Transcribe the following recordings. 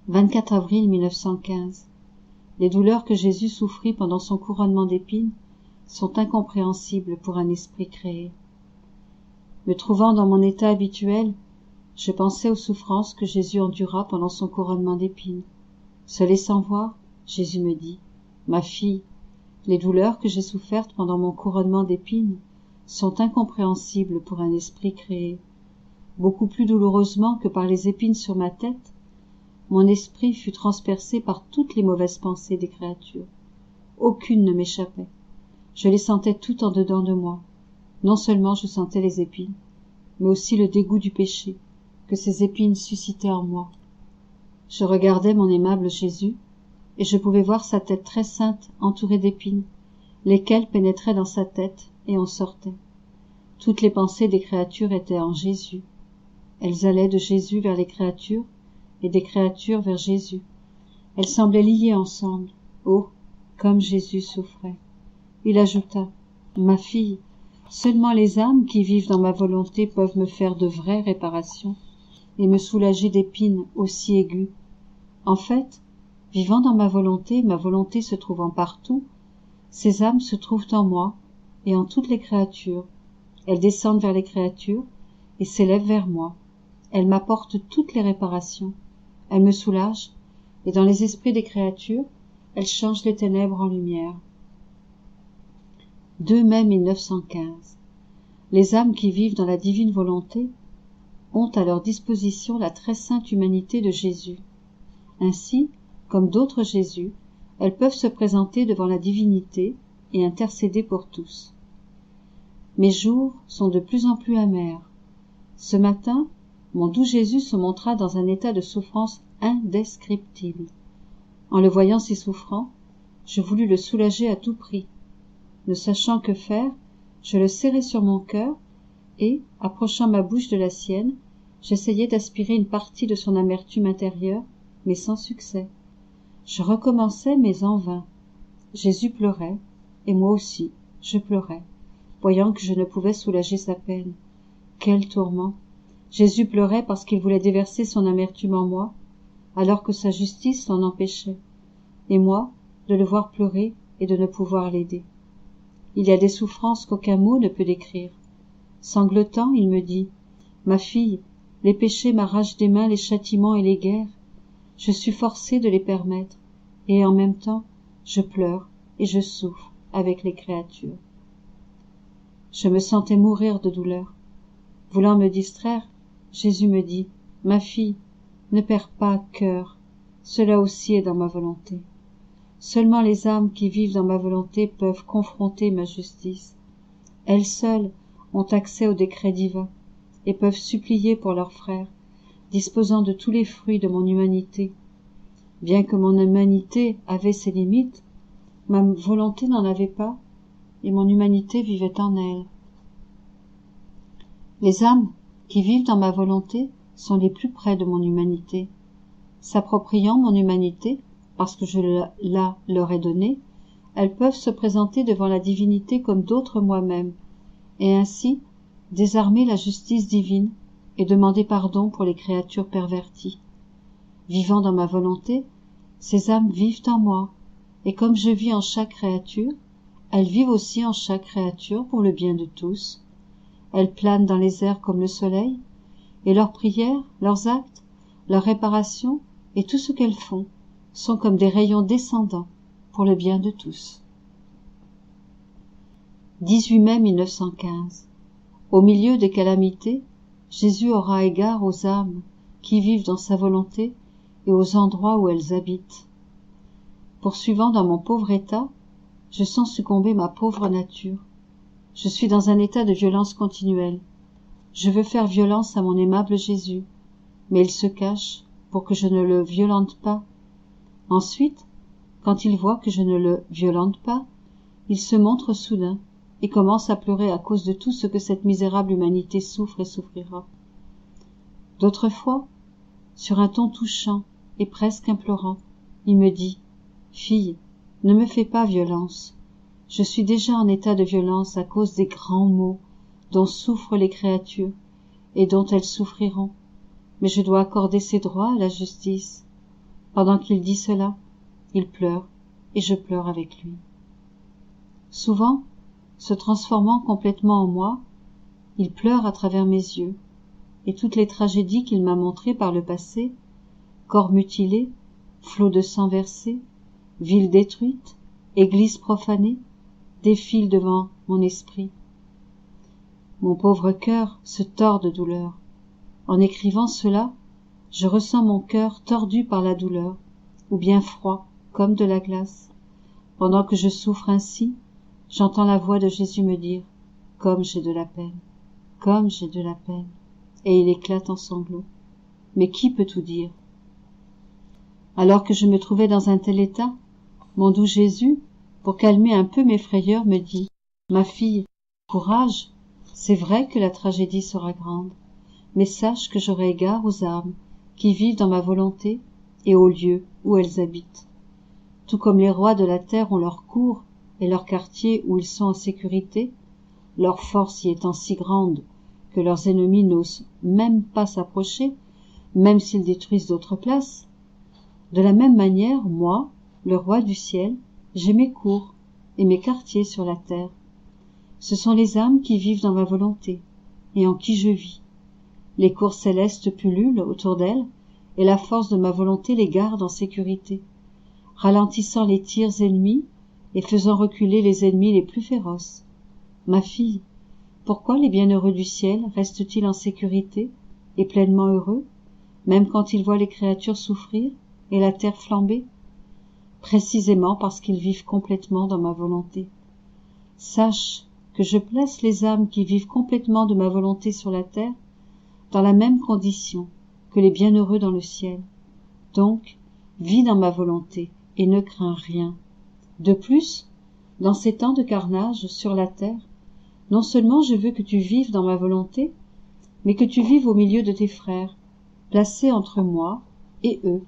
24 avril 1915. Les douleurs que Jésus souffrit pendant son couronnement d'épines sont incompréhensibles pour un esprit créé. Me trouvant dans mon état habituel, je pensais aux souffrances que Jésus endura pendant son couronnement d'épines. Se laissant voir, Jésus me dit « Ma fille, les douleurs que j'ai souffertes pendant mon couronnement d'épines sont incompréhensibles pour un esprit créé. Beaucoup plus douloureusement que par les épines sur ma tête, mon esprit fut transpercé par toutes les mauvaises pensées des créatures. Aucune ne m'échappait. Je les sentais toutes en dedans de moi. Non seulement je sentais les épines, mais aussi le dégoût du péché que ces épines suscitaient en moi. Je regardais mon aimable Jésus, et je pouvais voir sa tête très sainte entourée d'épines, lesquelles pénétraient dans sa tête et en sortaient. Toutes les pensées des créatures étaient en Jésus. Elles allaient de Jésus vers les créatures, et des créatures vers Jésus. Elles semblaient liées ensemble. Oh, comme Jésus souffrait. Il ajouta, « Ma fille, seulement les âmes qui vivent dans ma volonté peuvent me faire de vraies réparations et me soulager d'épines aussi aiguës. En fait, vivant dans ma volonté se trouvant partout, ces âmes se trouvent en moi et en toutes les créatures. Elles descendent vers les créatures et s'élèvent vers moi. Elles m'apportent toutes les réparations. Elles me soulagent, et dans les esprits des créatures, elles changent les ténèbres en lumière. » 2 mai 1915. Les âmes qui vivent dans la divine volonté ont à leur disposition la très sainte humanité de Jésus. Ainsi, comme d'autres Jésus, elles peuvent se présenter devant la divinité et intercéder pour tous. Mes jours sont de plus en plus amers. Ce matin, mon doux Jésus se montra dans un état de souffrance indescriptible. En le voyant si souffrant, je voulus le soulager à tout prix. Ne sachant que faire, je le serrai sur mon cœur et, approchant ma bouche de la sienne, j'essayai d'aspirer une partie de son amertume intérieure, mais sans succès. Je recommençai, mais en vain. Jésus pleurait, et moi aussi, je pleurais, voyant que je ne pouvais soulager sa peine. Quel tourment! Jésus pleurait parce qu'il voulait déverser son amertume en moi, alors que sa justice l'en empêchait, et moi, de le voir pleurer et de ne pouvoir l'aider. Il y a des souffrances qu'aucun mot ne peut décrire. Sanglotant, il me dit, « Ma fille, les péchés m'arrachent des mains les châtiments et les guerres. Je suis forcé de les permettre, et en même temps, je pleure et je souffre avec les créatures. » Je me sentais mourir de douleur. Voulant me distraire, Jésus me dit, « Ma fille, ne perds pas cœur, cela aussi est dans ma volonté. Seulement les âmes qui vivent dans ma volonté peuvent confronter ma justice. Elles seules ont accès au décret divin et peuvent supplier pour leurs frères, disposant de tous les fruits de mon humanité. Bien que mon humanité avait ses limites, ma volonté n'en avait pas, et mon humanité vivait en elle. Les âmes qui vivent dans ma volonté sont les plus près de mon humanité. S'appropriant mon humanité, parce que je la leur ai donnée, elles peuvent se présenter devant la divinité comme d'autres moi-même, et ainsi désarmer la justice divine et demander pardon pour les créatures perverties. Vivant dans ma volonté, ces âmes vivent en moi, et comme je vis en chaque créature, elles vivent aussi en chaque créature pour le bien de tous. Elles planent dans les airs comme le soleil, et leurs prières, leurs actes, leurs réparations et tout ce qu'elles font sont comme des rayons descendants pour le bien de tous. 18 mai 1915. Au milieu des calamités, Jésus aura égard aux âmes qui vivent dans sa volonté et aux endroits où elles habitent. Poursuivant dans mon pauvre état, je sens succomber ma pauvre nature. Je suis dans un état de violence continuelle. Je veux faire violence à mon aimable Jésus, mais il se cache pour que je ne le violente pas. Ensuite, quand il voit que je ne le violente pas, il se montre soudain et commence à pleurer à cause de tout ce que cette misérable humanité souffre et souffrira. D'autres fois, sur un ton touchant et presque implorant, il me dit « Fille, ne me fais pas violence. Je suis déjà en état de violence à cause des grands maux dont souffrent les créatures et dont elles souffriront, mais je dois accorder ses droits à la justice. Pendant qu'il dit cela, il pleure, et je pleure avec lui. Souvent, se transformant complètement en moi, il pleure à travers mes yeux, et toutes les tragédies qu'il m'a montrées par le passé, corps mutilés, flots de sang versés, villes détruites, églises profanées, défilent devant mon esprit. Mon pauvre cœur se tord de douleur. En écrivant cela, je ressens mon cœur tordu par la douleur, ou bien froid, comme de la glace. Pendant que je souffre ainsi, j'entends la voix de Jésus me dire « Comme j'ai de la peine, comme j'ai de la peine », et il éclate en sanglots. Mais qui peut tout dire? Alors que je me trouvais dans un tel état, mon doux Jésus, pour calmer un peu mes frayeurs, me dit « Ma fille, courage, c'est vrai que la tragédie sera grande, mais sache que j'aurai égard aux âmes qui vivent dans ma volonté et aux lieux où elles habitent. Tout comme les rois de la terre ont leur cour et leur quartier où ils sont en sécurité, leur force y étant si grande que leurs ennemis n'osent même pas s'approcher, même s'ils détruisent d'autres places. De la même manière, moi, le roi du ciel, j'ai mes cours et mes quartiers sur la terre. Ce sont les âmes qui vivent dans ma volonté et en qui je vis. Les cours célestes pullulent autour d'elles et la force de ma volonté les garde en sécurité, ralentissant les tirs ennemis et faisant reculer les ennemis les plus féroces. Ma fille, pourquoi les bienheureux du ciel restent-ils en sécurité et pleinement heureux, même quand ils voient les créatures souffrir et la terre flamber? Précisément parce qu'ils vivent complètement dans ma volonté. Sache que je place les âmes qui vivent complètement de ma volonté sur la terre dans la même condition que les bienheureux dans le ciel. Donc, vis dans ma volonté et ne crains rien. De plus, dans ces temps de carnage sur la terre, non seulement je veux que tu vives dans ma volonté, mais que tu vives au milieu de tes frères, placés entre moi et eux.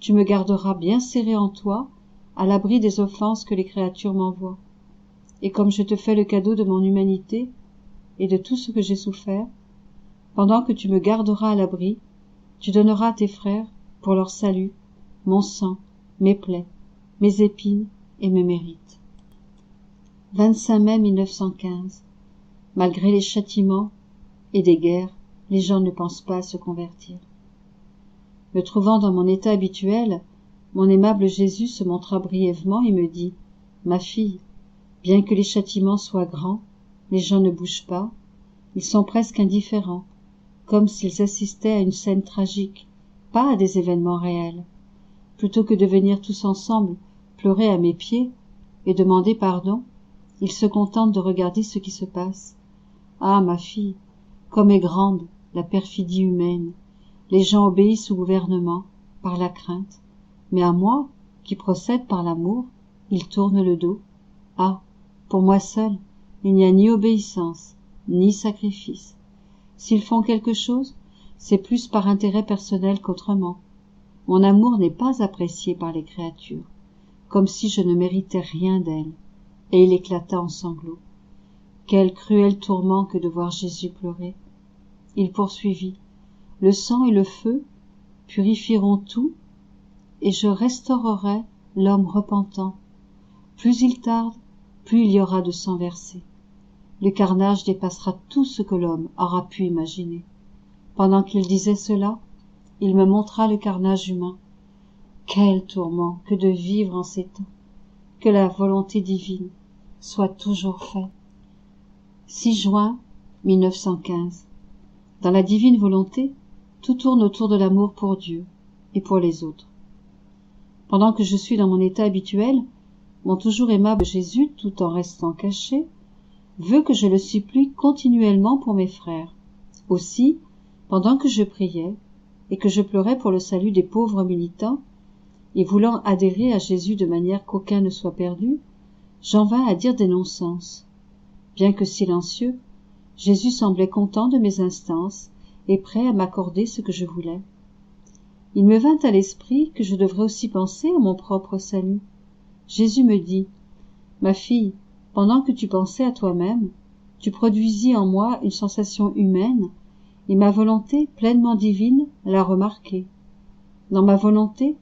Tu me garderas bien serré en toi, à l'abri des offenses que les créatures m'envoient. Et comme je te fais le cadeau de mon humanité et de tout ce que j'ai souffert, pendant que tu me garderas à l'abri, tu donneras à tes frères, pour leur salut, mon sang, mes plaies, mes épines et mes mérites. 25 mai 1915. Malgré les châtiments et des guerres, les gens ne pensent pas à se convertir. Me trouvant dans mon état habituel, mon aimable Jésus se montra brièvement et me dit « Ma fille, bien que les châtiments soient grands, les gens ne bougent pas, ils sont presque indifférents, comme s'ils assistaient à une scène tragique, pas à des événements réels. Plutôt que de venir tous ensemble pleurer à mes pieds et demander pardon, ils se contentent de regarder ce qui se passe. Ah, ma fille, comme est grande la perfidie humaine. Les gens obéissent au gouvernement par la crainte, mais à moi, qui procède par l'amour, ils tournent le dos. Ah, pour moi seul, il n'y a ni obéissance, ni sacrifice. S'ils font quelque chose, c'est plus par intérêt personnel qu'autrement. Mon amour n'est pas apprécié par les créatures, comme si je ne méritais rien d'elles, et il éclata en sanglots. Quel cruel tourment que de voir Jésus pleurer. Il poursuivit. Le sang et le feu purifieront tout, et je restaurerai l'homme repentant. Plus il tarde, plus il y aura de sang versé. Le carnage dépassera tout ce que l'homme aura pu imaginer. Pendant qu'il disait cela, il me montra le carnage humain. Quel tourment que de vivre en ces temps! Que la volonté divine soit toujours faite. 6 juin 1915. Dans la divine volonté, tout tourne autour de l'amour pour Dieu et pour les autres. Pendant que je suis dans mon état habituel, mon toujours aimable Jésus, tout en restant caché, veut que je le supplie continuellement pour mes frères. Aussi, pendant que je priais et que je pleurais pour le salut des pauvres militants, et voulant adhérer à Jésus de manière qu'aucun ne soit perdu, j'en vins à dire des non-sens. Bien que silencieux, Jésus semblait content de mes instances et prêt à m'accorder ce que je voulais. Il me vint à l'esprit que je devrais aussi penser à mon propre salut. Jésus me dit « Ma fille, pendant que tu pensais à toi-même, tu produisis en moi une sensation humaine, et ma volonté pleinement divine l'a remarquée. Dans ma volonté,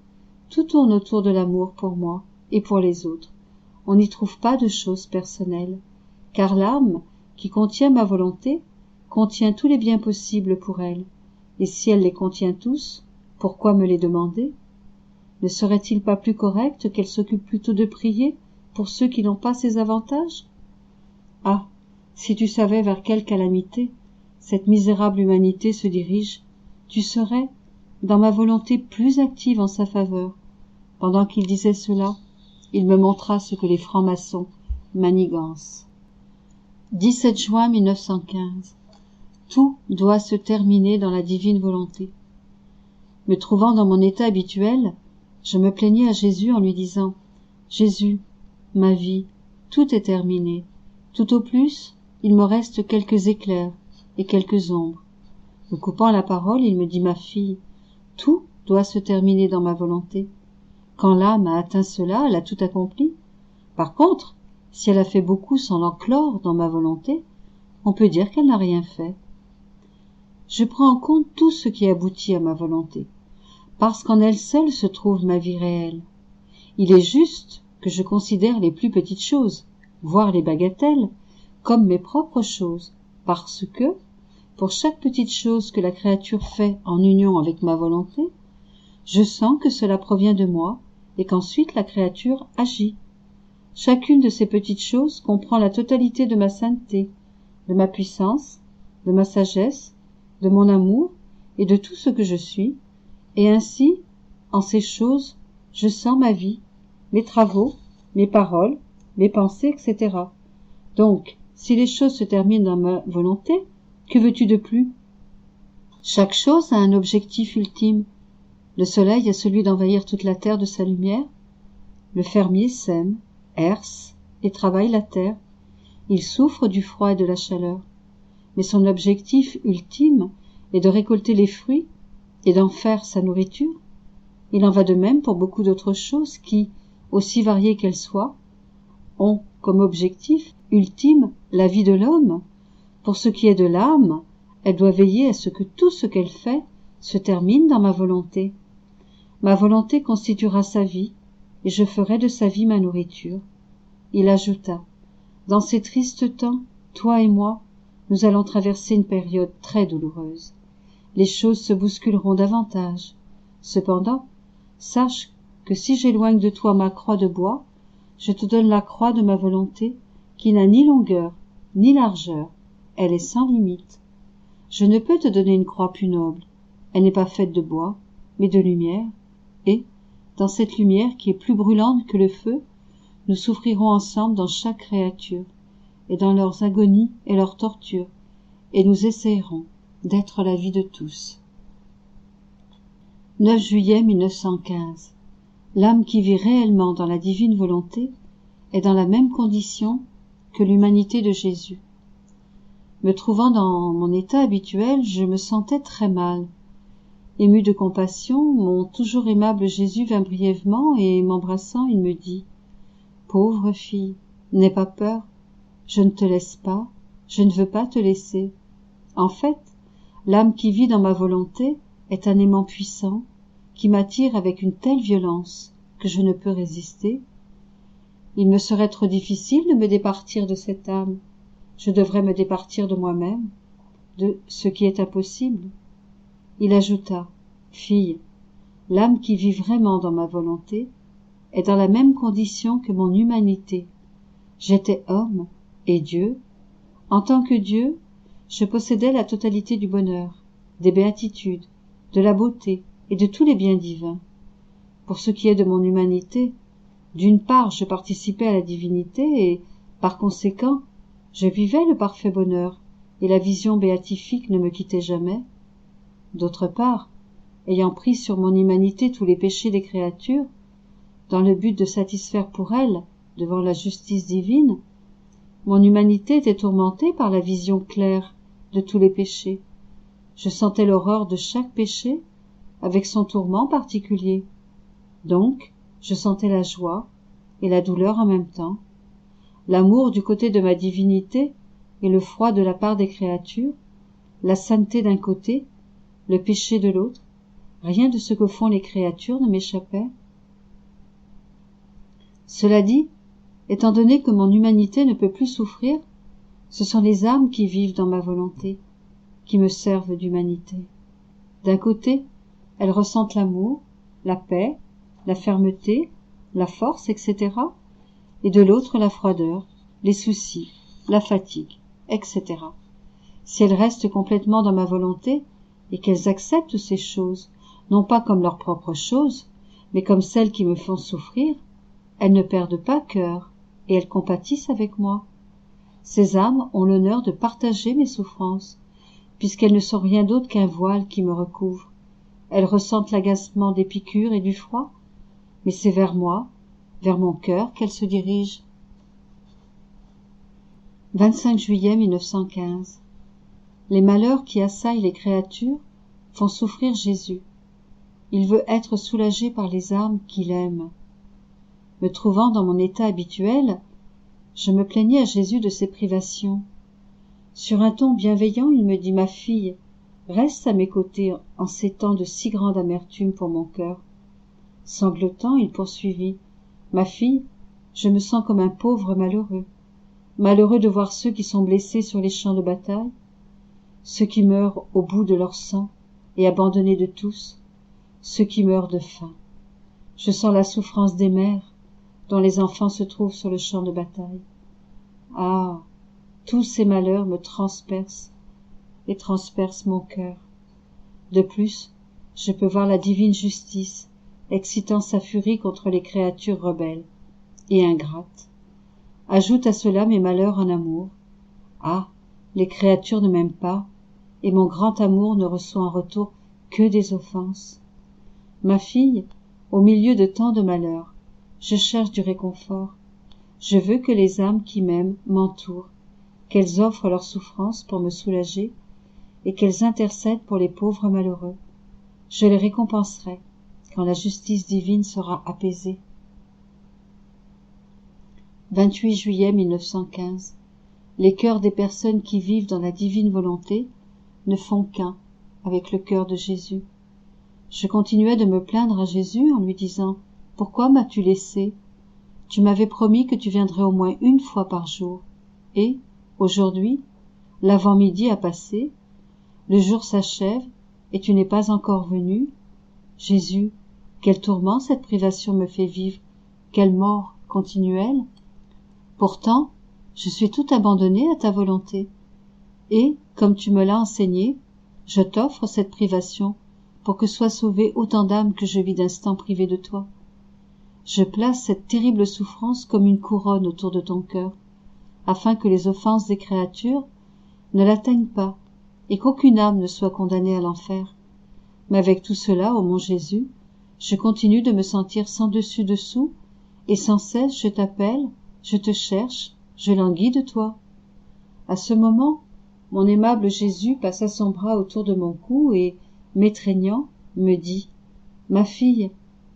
Tout tourne autour de l'amour pour moi et pour les autres. On n'y trouve pas de choses personnelles, car l'âme, qui contient ma volonté, contient tous les biens possibles pour elle. Et si elle les contient tous, pourquoi me les demander? Ne serait-il pas plus correct qu'elle s'occupe plutôt de prier pour ceux qui n'ont pas ces avantages? Ah, si tu savais vers quelle calamité cette misérable humanité se dirige, tu serais, dans ma volonté, plus active en sa faveur. Pendant qu'il disait cela, il me montra ce que les francs-maçons manigancent. 17 juin 1915. Tout doit se terminer dans la divine volonté. Me trouvant dans mon état habituel, je me plaignais à Jésus en lui disant « Jésus, ma vie, tout est terminé. Tout au plus, il me reste quelques éclairs et quelques ombres. » Me coupant la parole, il me dit « Ma fille, tout doit se terminer dans ma volonté. Quand l'âme a atteint cela, elle a tout accompli. Par contre, si elle a fait beaucoup sans l'enclore dans ma volonté, on peut dire qu'elle n'a rien fait. Je prends en compte tout ce qui aboutit à ma volonté, parce qu'en elle seule se trouve ma vie réelle. Il est juste que je considère les plus petites choses, voire les bagatelles, comme mes propres choses, parce que, pour chaque petite chose que la créature fait en union avec ma volonté, je sens que cela provient de moi et qu'ensuite la créature agit. Chacune de ces petites choses comprend la totalité de ma sainteté, de ma puissance, de ma sagesse, de mon amour et de tout ce que je suis, et ainsi, en ces choses, je sens ma vie, mes travaux, mes paroles, mes pensées, etc. Donc, si les choses se terminent dans ma volonté, que veux-tu de plus? Chaque chose a un objectif ultime. Le soleil a celui d'envahir toute la terre de sa lumière. Le fermier sème, herse et travaille la terre. Il souffre du froid et de la chaleur. Mais son objectif ultime est de récolter les fruits et d'en faire sa nourriture. Il en va de même pour beaucoup d'autres choses qui, aussi variées qu'elles soient, ont comme objectif ultime la vie de l'homme. Pour ce qui est de l'âme, elle doit veiller à ce que tout ce qu'elle fait se termine dans ma volonté. Ma volonté constituera sa vie, et je ferai de sa vie ma nourriture. Il ajouta, « Dans ces tristes temps, toi et moi, nous allons traverser une période très douloureuse. Les choses se bousculeront davantage. Cependant, sache que si j'éloigne de toi ma croix de bois, je te donne la croix de ma volonté, qui n'a ni longueur, ni largeur, elle est sans limite. Je ne peux te donner une croix plus noble, elle n'est pas faite de bois, mais de lumière, et, dans cette lumière qui est plus brûlante que le feu, nous souffrirons ensemble dans chaque créature, et dans leurs agonies et leurs tortures, et nous essayerons d'être la vie de tous. 9 juillet 1915. L'âme qui vit réellement dans la divine volonté est dans la même condition que l'humanité de Jésus. Me trouvant dans mon état habituel, je me sentais très mal. Ému de compassion, mon toujours aimable Jésus vint brièvement et, m'embrassant, il me dit « Pauvre fille, n'aie pas peur, je ne te laisse pas, je ne veux pas te laisser. En fait, l'âme qui vit dans ma volonté est un aimant puissant qui m'attire avec une telle violence que je ne peux résister. Il me serait trop difficile de me départir de cette âme. Je devrais me départir de moi-même, de ce qui est impossible. » Il ajouta, « Fille, l'âme qui vit vraiment dans ma volonté est dans la même condition que mon humanité. J'étais homme et Dieu. En tant que Dieu, je possédais la totalité du bonheur, des béatitudes, de la beauté et de tous les biens divins. Pour ce qui est de mon humanité, d'une part je participais à la divinité et, par conséquent, je vivais le parfait bonheur et la vision béatifique ne me quittait jamais. D'autre part, ayant pris sur mon humanité tous les péchés des créatures, dans le but de satisfaire pour elles, devant la justice divine, mon humanité était tourmentée par la vision claire de tous les péchés. Je sentais l'horreur de chaque péché avec son tourment particulier. Donc, je sentais la joie et la douleur en même temps, l'amour du côté de ma divinité et le froid de la part des créatures, la sainteté d'un côté, le péché de l'autre. Rien de ce que font les créatures ne m'échappait. Cela dit, étant donné que mon humanité ne peut plus souffrir, ce sont les âmes qui vivent dans ma volonté, qui me servent d'humanité. D'un côté, elles ressentent l'amour, la paix, la fermeté, la force, etc., et de l'autre la froideur, les soucis, la fatigue, etc. Si elles restent complètement dans ma volonté, et qu'elles acceptent ces choses, non pas comme leurs propres choses, mais comme celles qui me font souffrir, elles ne perdent pas cœur, et elles compatissent avec moi. Ces âmes ont l'honneur de partager mes souffrances, puisqu'elles ne sont rien d'autre qu'un voile qui me recouvre. Elles ressentent l'agacement des piqûres et du froid, mais c'est vers moi, vers mon cœur qu'elles se dirigent. 25 juillet 1915. Les malheurs qui assaillent les créatures font souffrir Jésus. Il veut être soulagé par les âmes qu'il aime. Me trouvant dans mon état habituel, je me plaignais à Jésus de ses privations. Sur un ton bienveillant, il me dit « Ma fille, reste à mes côtés en ces temps de si grande amertume pour mon cœur. » Sanglotant, il poursuivit « Ma fille, je me sens comme un pauvre malheureux, malheureux de voir ceux qui sont blessés sur les champs de bataille, ceux qui meurent au bout de leur sang et abandonnés de tous, ceux qui meurent de faim. Je sens la souffrance des mères dont les enfants se trouvent sur le champ de bataille. Ah, tous ces malheurs me transpercent et transpercent mon cœur. De plus, je peux voir la divine justice excitant sa furie contre les créatures rebelles et ingrates. Ajoute à cela mes malheurs en amour. Ah, les créatures ne m'aiment pas, et mon grand amour ne reçoit en retour que des offenses. Ma fille, au milieu de tant de malheurs, je cherche du réconfort. Je veux que les âmes qui m'aiment m'entourent, qu'elles offrent leurs souffrances pour me soulager, et qu'elles intercèdent pour les pauvres malheureux. Je les récompenserai quand la justice divine sera apaisée. 28 juillet 1915. Les cœurs des personnes qui vivent dans la divine volonté ne font qu'un avec le cœur de Jésus. Je continuais de me plaindre à Jésus en lui disant « Pourquoi m'as-tu laissé ? Tu m'avais promis que tu viendrais au moins une fois par jour. Et, aujourd'hui, l'avant-midi a passé, le jour s'achève et tu n'es pas encore venu. Jésus, quel tourment cette privation me fait vivre, quelle mort continuelle. Pourtant, je suis tout abandonnée à ta volonté. Et, comme tu me l'as enseigné, je t'offre cette privation pour que soient sauvées autant d'âmes que je vis d'instants privées de toi. Je place cette terrible souffrance comme une couronne autour de ton cœur, afin que les offenses des créatures ne l'atteignent pas et qu'aucune âme ne soit condamnée à l'enfer. Mais avec tout cela, ô mon Jésus, je continue de me sentir sans dessus-dessous, et sans cesse je t'appelle, je te cherche, je languis de toi. À ce moment, mon aimable Jésus passa son bras autour de mon cou et, m'étreignant, me dit « Ma fille,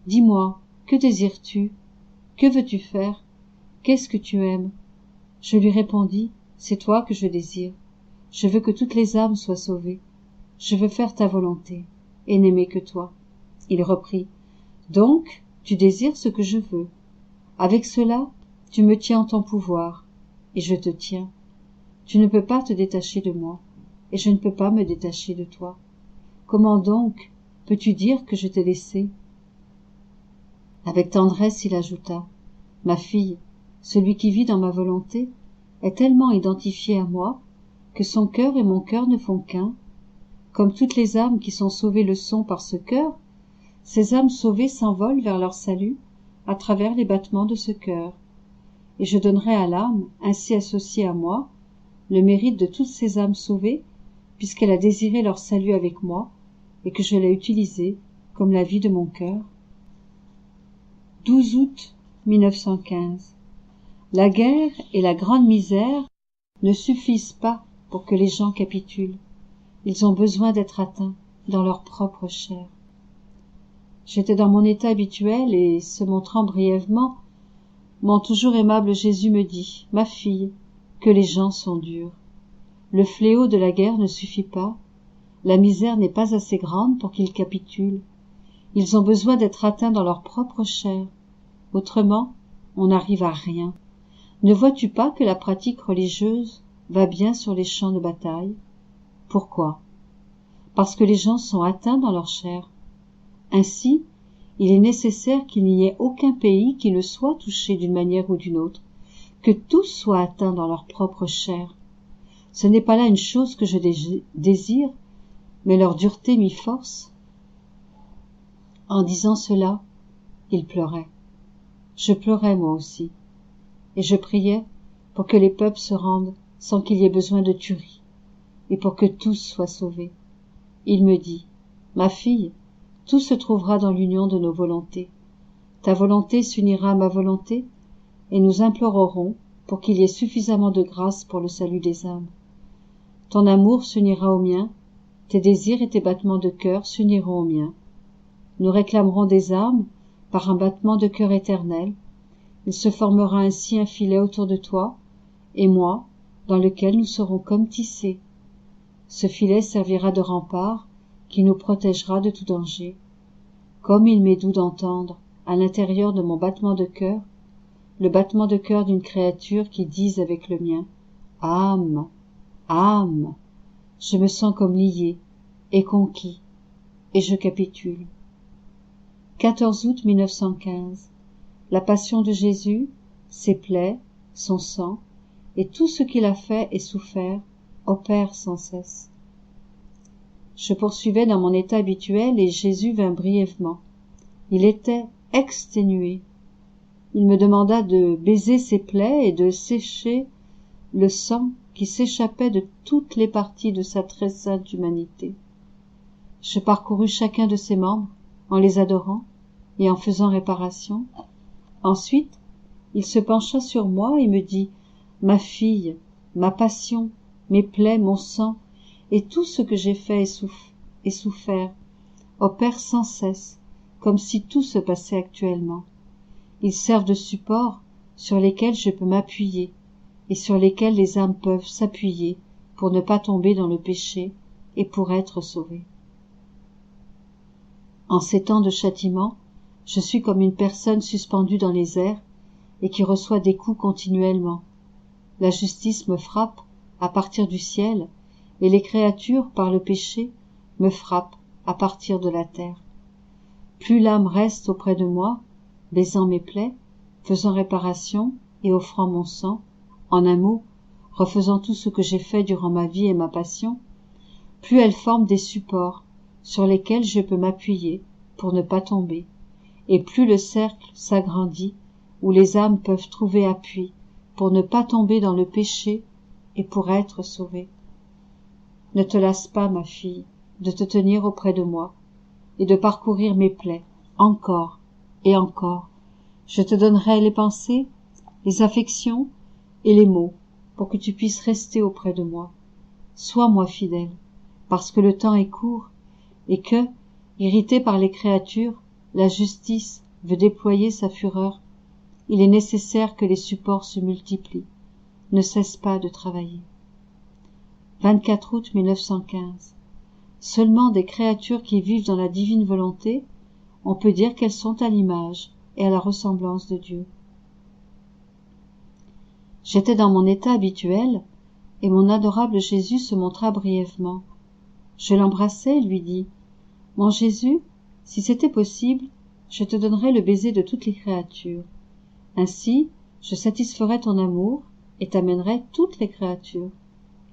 dis-moi, que désires-tu? Que veux-tu faire? Qu'est-ce que tu aimes ?» Je lui répondis « C'est toi que je désire. Je veux que toutes les âmes soient sauvées. Je veux faire ta volonté et n'aimer que toi. » Il reprit « Donc, tu désires ce que je veux. Avec cela, tu me tiens en ton pouvoir, et je te tiens. Tu ne peux pas te détacher de moi, et je ne peux pas me détacher de toi. Comment donc peux-tu dire que je t'ai laissé ?» Avec tendresse, il ajouta « Ma fille, celui qui vit dans ma volonté est tellement identifié à moi que son cœur et mon cœur ne font qu'un. Comme toutes les âmes qui sont sauvées le sont par ce cœur, ces âmes sauvées s'envolent vers leur salut à travers les battements de ce cœur. Et je donnerai à l'âme, ainsi associée à moi, le mérite de toutes ces âmes sauvées, puisqu'elle a désiré leur salut avec moi, et que je l'ai utilisé comme la vie de mon cœur. 12 août 1915. La guerre et la grande misère ne suffisent pas pour que les gens capitulent. Ils ont besoin d'être atteints dans leur propre chair. J'étais dans mon état habituel et, se montrant brièvement, mon toujours aimable Jésus me dit « Ma fille, que les gens sont durs. Le fléau de la guerre ne suffit pas. La misère n'est pas assez grande pour qu'ils capitulent. Ils ont besoin d'être atteints dans leur propre chair. Autrement, on n'arrive à rien. Ne vois-tu pas que la pratique religieuse va bien sur les champs de bataille? Pourquoi? Parce que les gens sont atteints dans leur chair. Ainsi, il est nécessaire qu'il n'y ait aucun pays qui ne soit touché d'une manière ou d'une autre, que tous soient atteints dans leur propre chair. Ce n'est pas là une chose que je désire, mais leur dureté m'y force. En disant cela, il pleurait. Je pleurais moi aussi, et je priais pour que les peuples se rendent sans qu'il y ait besoin de tuerie, et pour que tous soient sauvés. Il me dit, ma fille, tout se trouvera dans l'union de nos volontés. Ta volonté s'unira à ma volonté, et nous implorerons pour qu'il y ait suffisamment de grâce pour le salut des âmes. Ton amour s'unira au mien, tes désirs et tes battements de cœur s'uniront aux miens. Nous réclamerons des armes par un battement de cœur éternel. Il se formera ainsi un filet autour de toi et moi, dans lequel nous serons comme tissés. Ce filet servira de rempart qui nous protégera de tout danger. Comme il m'est doux d'entendre, à l'intérieur de mon battement de cœur, le battement de cœur d'une créature qui dise avec le mien, âme, âme, je me sens comme lié et conquis, et je capitule. 14 août 1915. La passion de Jésus, ses plaies, son sang, et tout ce qu'il a fait et souffert, opère sans cesse. Je poursuivais dans mon état habituel et Jésus vint brièvement. Il était exténué. Il me demanda de baiser ses plaies et de sécher le sang qui s'échappait de toutes les parties de sa très sainte humanité. Je parcourus chacun de ses membres en les adorant et en faisant réparation. Ensuite, il se pencha sur moi et me dit « Ma fille, ma passion, mes plaies, mon sang, et tout ce que j'ai fait et souffert, opèrent sans cesse, comme si tout se passait actuellement. Ils servent de support sur lesquels je peux m'appuyer et sur lesquels les âmes peuvent s'appuyer pour ne pas tomber dans le péché et pour être sauvées. En ces temps de châtiment, je suis comme une personne suspendue dans les airs et qui reçoit des coups continuellement. La justice me frappe à partir du ciel et les créatures, par le péché, me frappent à partir de la terre. Plus l'âme reste auprès de moi, baisant mes plaies, faisant réparation et offrant mon sang, en un mot, refaisant tout ce que j'ai fait durant ma vie et ma passion, plus elle forme des supports sur lesquels je peux m'appuyer pour ne pas tomber, et plus le cercle s'agrandit où les âmes peuvent trouver appui pour ne pas tomber dans le péché et pour être sauvées. Ne te lasse pas, ma fille, de te tenir auprès de moi et de parcourir mes plaies, encore et encore. Je te donnerai les pensées, les affections et les mots pour que tu puisses rester auprès de moi. Sois-moi fidèle, parce que le temps est court et que, irrité par les créatures, la justice veut déployer sa fureur. Il est nécessaire que les supports se multiplient. Ne cesse pas de travailler. 24 août 1915. Seulement des créatures qui vivent dans la divine volonté, on peut dire qu'elles sont à l'image et à la ressemblance de Dieu. J'étais dans mon état habituel, et mon adorable Jésus se montra brièvement. Je l'embrassai et lui dis « Mon Jésus, si c'était possible, je te donnerais le baiser de toutes les créatures. Ainsi, je satisferais ton amour et t'amènerais toutes les créatures. »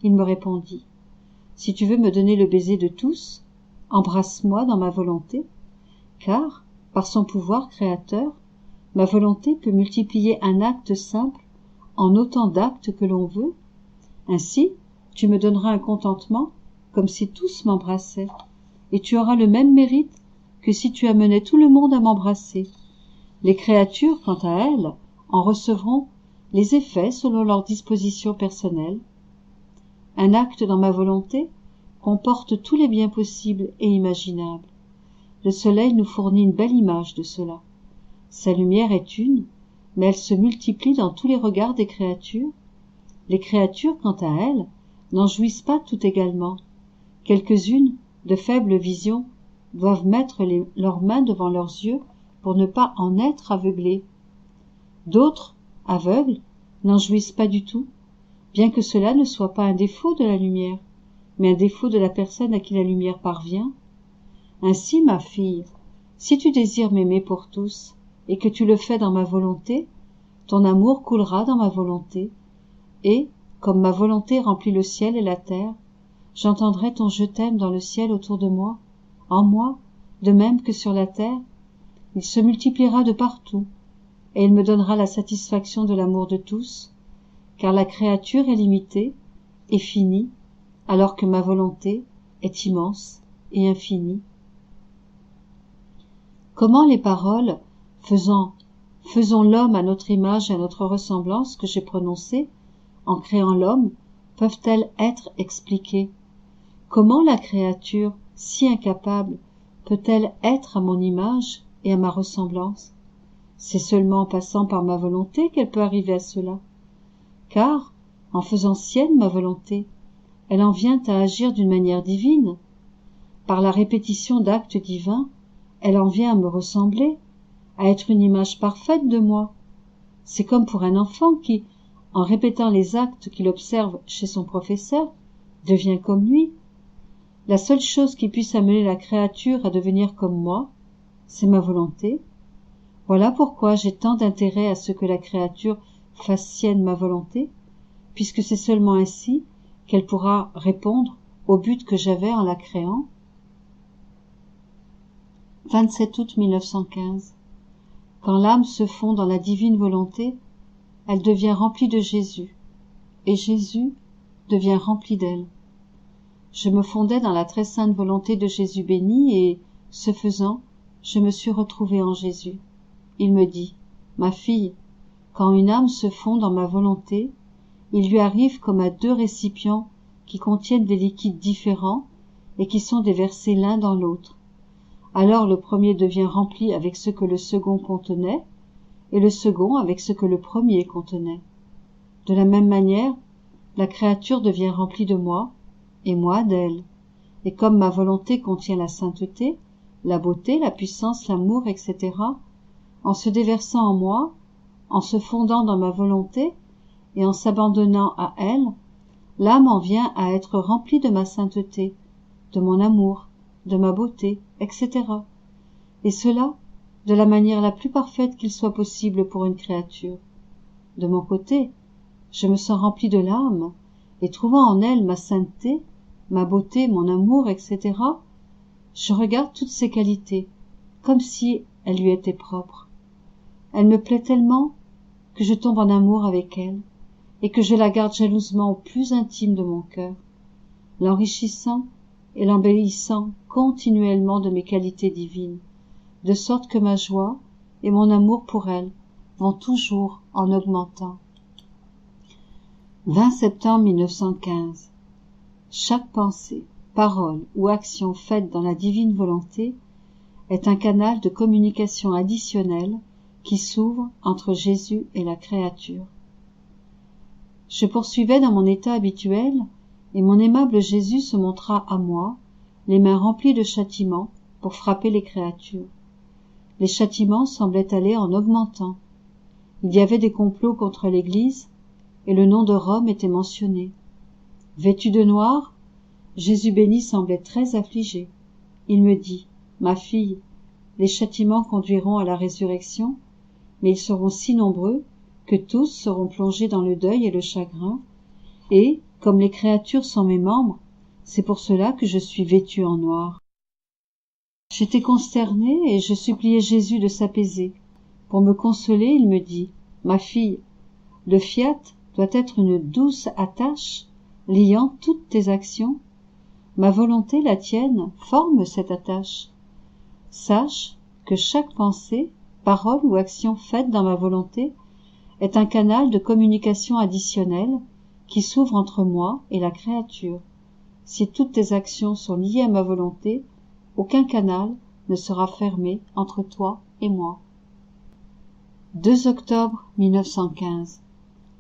Il me répondit « Si tu veux me donner le baiser de tous, embrasse-moi dans ma volonté, car, par son pouvoir créateur, ma volonté peut multiplier un acte simple en autant d'actes que l'on veut. Ainsi, tu me donneras un contentement comme si tous m'embrassaient, et tu auras le même mérite que si tu amenais tout le monde à m'embrasser. Les créatures, quant à elles, en recevront les effets selon leur disposition personnelle. Un acte dans ma volonté comporte tous les biens possibles et imaginables. Le soleil nous fournit une belle image de cela. Sa lumière est une, mais elle se multiplie dans tous les regards des créatures. Les créatures, quant à elles, n'en jouissent pas tout également. Quelques-unes, de faible vision, doivent mettre leurs mains devant leurs yeux pour ne pas en être aveuglées. D'autres, aveugles, n'en jouissent pas du tout, bien que cela ne soit pas un défaut de la lumière, mais un défaut de la personne à qui la lumière parvient. Ainsi, ma fille, si tu désires m'aimer pour tous, et que tu le fais dans ma volonté, ton amour coulera dans ma volonté, et, comme ma volonté remplit le ciel et la terre, j'entendrai ton je t'aime dans le ciel autour de moi, en moi, de même que sur la terre. Il se multipliera de partout, et il me donnera la satisfaction de l'amour de tous, car la créature est limitée et finie, alors que ma volonté est immense et infinie. Comment les paroles « faisons l'homme à notre image et à notre ressemblance » que j'ai prononcées, en créant l'homme, peuvent-elles être expliquées? Comment la créature, si incapable, peut-elle être à mon image et à ma ressemblance? C'est seulement en passant par ma volonté qu'elle peut arriver à cela. Car, en faisant sienne ma volonté, elle en vient à agir d'une manière divine. Par la répétition d'actes divins, elle en vient à me ressembler, à être une image parfaite de moi. C'est comme pour un enfant qui, en répétant les actes qu'il observe chez son professeur, devient comme lui. La seule chose qui puisse amener la créature à devenir comme moi, c'est ma volonté. Voilà pourquoi j'ai tant d'intérêt à ce que la créature fasse sienne ma volonté, puisque c'est seulement ainsi qu'elle pourra répondre au but que j'avais en la créant. 27 août 1915. Quand l'âme se fond dans la divine volonté, elle devient remplie de Jésus, et Jésus devient rempli d'elle. Je me fondais dans la très sainte volonté de Jésus béni, et, ce faisant, je me suis retrouvée en Jésus. Il me dit, « Ma fille, quand une âme se fond dans ma volonté, il lui arrive comme à deux récipients qui contiennent des liquides différents et qui sont déversés l'un dans l'autre. Alors le premier devient rempli avec ce que le second contenait, et le second avec ce que le premier contenait. De la même manière, la créature devient remplie de moi, et moi d'elle. Et comme ma volonté contient la sainteté, la beauté, la puissance, l'amour, etc., en se déversant en moi, en se fondant dans ma volonté, et en s'abandonnant à elle, l'âme en vient à être remplie de ma sainteté, de mon amour, de ma beauté, etc. Et cela, de la manière la plus parfaite qu'il soit possible pour une créature. De mon côté, je me sens rempli de l'âme, et trouvant en elle ma sainteté, ma beauté, mon amour, etc., je regarde toutes ces qualités, comme si elles lui étaient propres. Elle me plaît tellement que je tombe en amour avec elle, et que je la garde jalousement au plus intime de mon cœur, l'enrichissant et l'embellissant continuellement de mes qualités divines, de sorte que ma joie et mon amour pour elle vont toujours en augmentant. 20 septembre 1915. Chaque pensée, parole ou action faite dans la divine volonté est un canal de communication additionnel qui s'ouvre entre Jésus et la créature. Je poursuivais dans mon état habituel, et mon aimable Jésus se montra à moi, les mains remplies de châtiments, pour frapper les créatures. Les châtiments semblaient aller en augmentant. Il y avait des complots contre l'Église, et le nom de Rome était mentionné. Vêtu de noir, Jésus béni semblait très affligé. Il me dit, « Ma fille, les châtiments conduiront à la résurrection, mais ils seront si nombreux que tous seront plongés dans le deuil et le chagrin, et, comme les créatures sont mes membres, c'est pour cela que je suis vêtue en noir. » J'étais consternée et je suppliais Jésus de s'apaiser. Pour me consoler, il me dit, « Ma fille, le fiat doit être une douce attache liant toutes tes actions. Ma volonté, la tienne, forme cette attache. Sache que chaque pensée, parole ou action faite dans ma volonté est un canal de communication additionnel qui s'ouvre entre moi et la créature. Si toutes tes actions sont liées à ma volonté, aucun canal ne sera fermé entre toi et moi. 2 octobre 1915.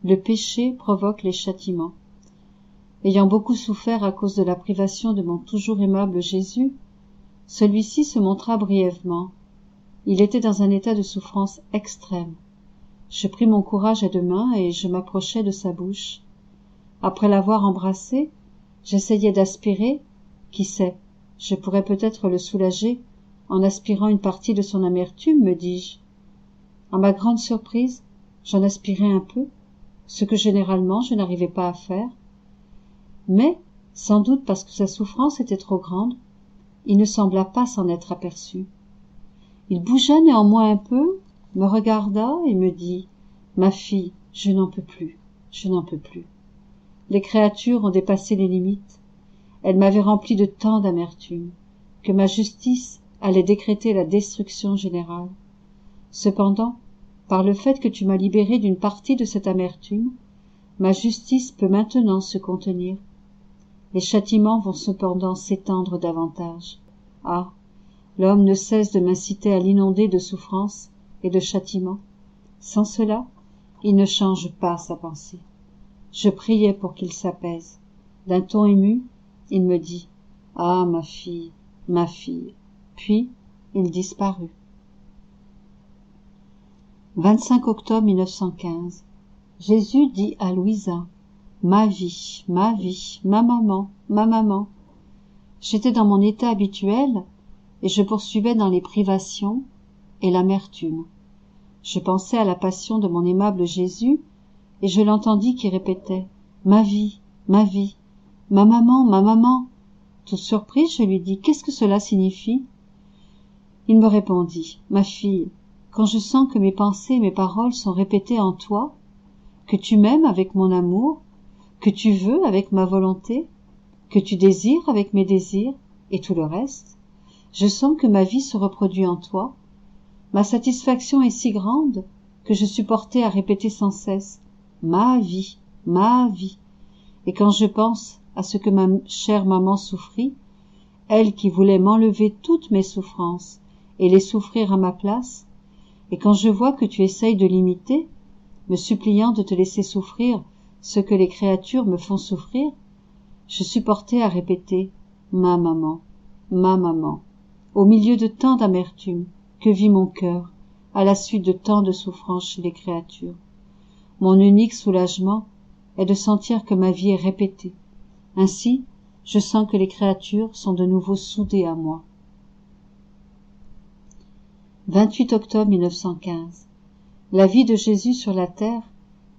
Le péché provoque les châtiments. Ayant beaucoup souffert à cause de la privation de mon toujours aimable Jésus, celui-ci se montra brièvement. Il était dans un état de souffrance extrême. Je pris mon courage à deux mains et je m'approchai de sa bouche. Après l'avoir embrassé, j'essayai d'aspirer, qui sait, je pourrais peut-être le soulager en aspirant une partie de son amertume, me dis-je. À ma grande surprise, j'en aspirai un peu, ce que généralement je n'arrivais pas à faire. Mais, sans doute parce que sa souffrance était trop grande, il ne sembla pas s'en être aperçu. Il bougea néanmoins un peu, me regarda et me dit « Ma fille, je n'en peux plus, je n'en peux plus. Les créatures ont dépassé les limites. Elles m'avaient rempli de tant d'amertume, que ma justice allait décréter la destruction générale. Cependant, par le fait que tu m'as libéré d'une partie de cette amertume, ma justice peut maintenant se contenir. Les châtiments vont cependant s'étendre davantage. Ah, l'homme ne cesse de m'inciter à l'inonder de souffrances et de châtiments. Sans cela, il ne change pas sa pensée. Je priais pour qu'il s'apaise. D'un ton ému, il me dit « Ah, ma fille, ma fille !» Puis, il disparut. 25 octobre 1915. Jésus dit à Louisa « Ma vie, ma maman, ma maman !» J'étais dans mon état habituel et je poursuivais dans les privations et l'amertume. Je pensais à la passion de mon aimable Jésus et je l'entendis qui répétait « Ma vie, ma maman, ma maman !» Toute surprise, je lui dis « Qu'est-ce que cela signifie ?» Il me répondit « Ma fille, quand je sens que mes pensées et mes paroles sont répétées en toi, que tu m'aimes avec mon amour, que tu veux avec ma volonté, que tu désires avec mes désirs, et tout le reste, je sens que ma vie se reproduit en toi. Ma satisfaction est si grande que je suis portée à répéter sans cesse « Ma vie, et quand je pense à ce que ma chère maman souffrit, elle qui voulait m'enlever toutes mes souffrances et les souffrir à ma place, et quand je vois que tu essayes de l'imiter, me suppliant de te laisser souffrir ce que les créatures me font souffrir, je suis portée à répéter « Ma maman, au milieu de tant d'amertume que vit mon cœur à la suite de tant de souffrances chez les créatures. Mon unique soulagement est de sentir que ma vie est répétée. Ainsi, je sens que les créatures sont de nouveau soudées à moi. 28 octobre 1915. La vie de Jésus sur la terre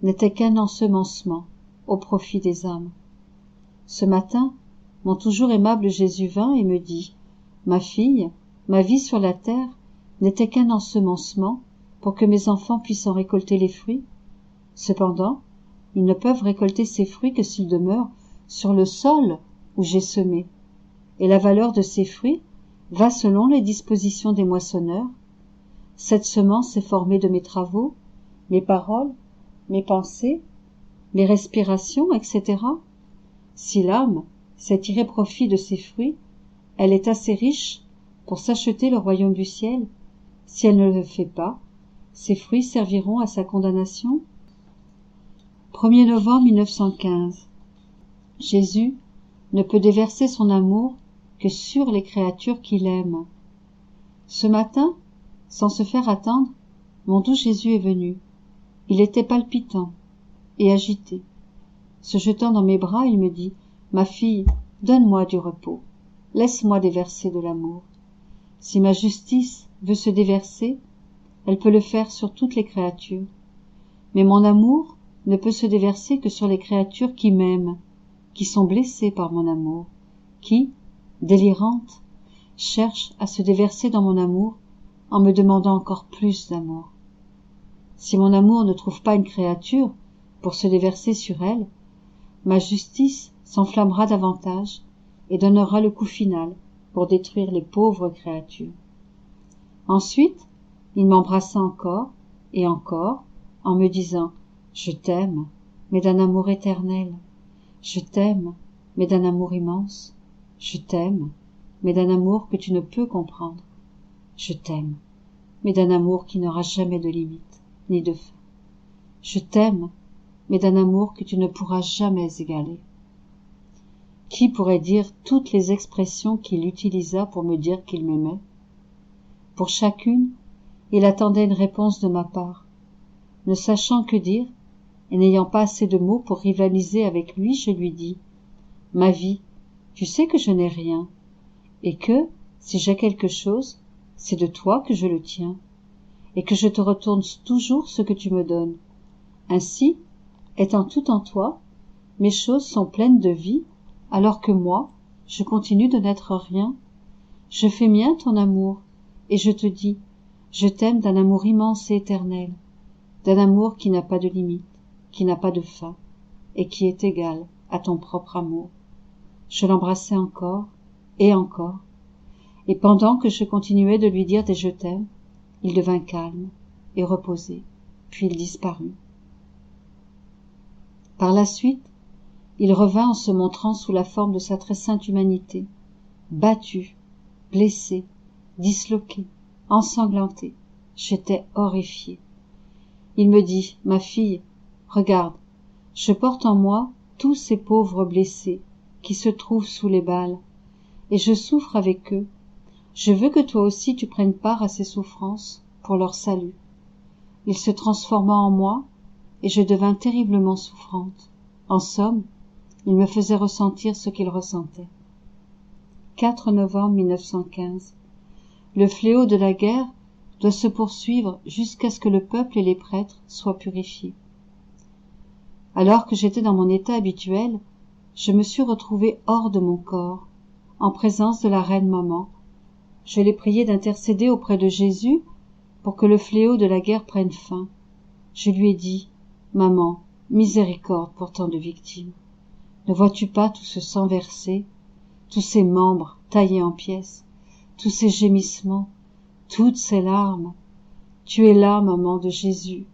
n'était qu'un ensemencement au profit des âmes. Ce matin, mon toujours aimable Jésus vint et me dit « Ma fille, ma vie sur la terre n'était qu'un ensemencement pour que mes enfants puissent en récolter les fruits. Cependant, ils ne peuvent récolter ces fruits que s'ils demeurent sur le sol où j'ai semé. Et la valeur de ces fruits va selon les dispositions des moissonneurs. Cette semence est formée de mes travaux, mes paroles, mes pensées, mes respirations, etc. Si l'âme sait tirer profit de ces fruits, elle est assez riche pour s'acheter le royaume du ciel. Si elle ne le fait pas, ces fruits serviront à sa condamnation. 1er novembre 1915. Jésus ne peut déverser son amour que sur les créatures qu'il aime. Ce matin, sans se faire attendre, mon doux Jésus est venu. Il était palpitant et agité. Se jetant dans mes bras, il me dit « Ma fille, donne-moi du repos. Laisse-moi déverser de l'amour. Si ma justice veut se déverser, elle peut le faire sur toutes les créatures. Mais mon amour ne peut se déverser que sur les créatures qui m'aiment, qui sont blessées par mon amour, qui, délirantes, cherchent à se déverser dans mon amour en me demandant encore plus d'amour. Si mon amour ne trouve pas une créature pour se déverser sur elle, ma justice s'enflammera davantage et donnera le coup final pour détruire les pauvres créatures. Ensuite, il m'embrassa encore et encore en me disant « Je t'aime, mais d'un amour éternel. Je t'aime, mais d'un amour immense. Je t'aime, mais d'un amour que tu ne peux comprendre. Je t'aime, mais d'un amour qui n'aura jamais de limite, ni de fin. Je t'aime, mais d'un amour que tu ne pourras jamais égaler. » Qui pourrait dire toutes les expressions qu'il utilisa pour me dire qu'il m'aimait? Pour chacune, il attendait une réponse de ma part. Ne sachant que dire, et n'ayant pas assez de mots pour rivaliser avec lui, je lui dis « Ma vie, tu sais que je n'ai rien, et que, si j'ai quelque chose, c'est de toi que je le tiens, et que je te retourne toujours ce que tu me donnes. Ainsi, étant tout en toi, mes choses sont pleines de vie, alors que moi, je continue de n'être rien. Je fais mien ton amour, et je te dis, je t'aime d'un amour immense et éternel, d'un amour qui n'a pas de limite, qui n'a pas de fin, et qui est égal à ton propre amour. » Je l'embrassai encore, et pendant que je continuais de lui dire des je t'aime, il devint calme et reposé, puis il disparut. Par la suite, il revint en se montrant sous la forme de sa très sainte humanité, battu, blessé, disloqué, ensanglanté. J'étais horrifiée. Il me dit, ma fille, regarde, je porte en moi tous ces pauvres blessés qui se trouvent sous les balles, et je souffre avec eux. Je veux que toi aussi tu prennes part à ces souffrances pour leur salut. Il se transforma en moi, et je devins terriblement souffrante. En somme, il me faisait ressentir ce qu'il ressentait. 4 novembre 1915. Le fléau de la guerre doit se poursuivre jusqu'à ce que le peuple et les prêtres soient purifiés. Alors que j'étais dans mon état habituel, je me suis retrouvée hors de mon corps, en présence de la reine maman. Je l'ai priée d'intercéder auprès de Jésus pour que le fléau de la guerre prenne fin. Je lui ai dit, maman, miséricorde pour tant de victimes. Ne vois-tu pas tout ce sang versé, tous ces membres taillés en pièces, tous ces gémissements, toutes ces larmes? Tu es là, maman de Jésus,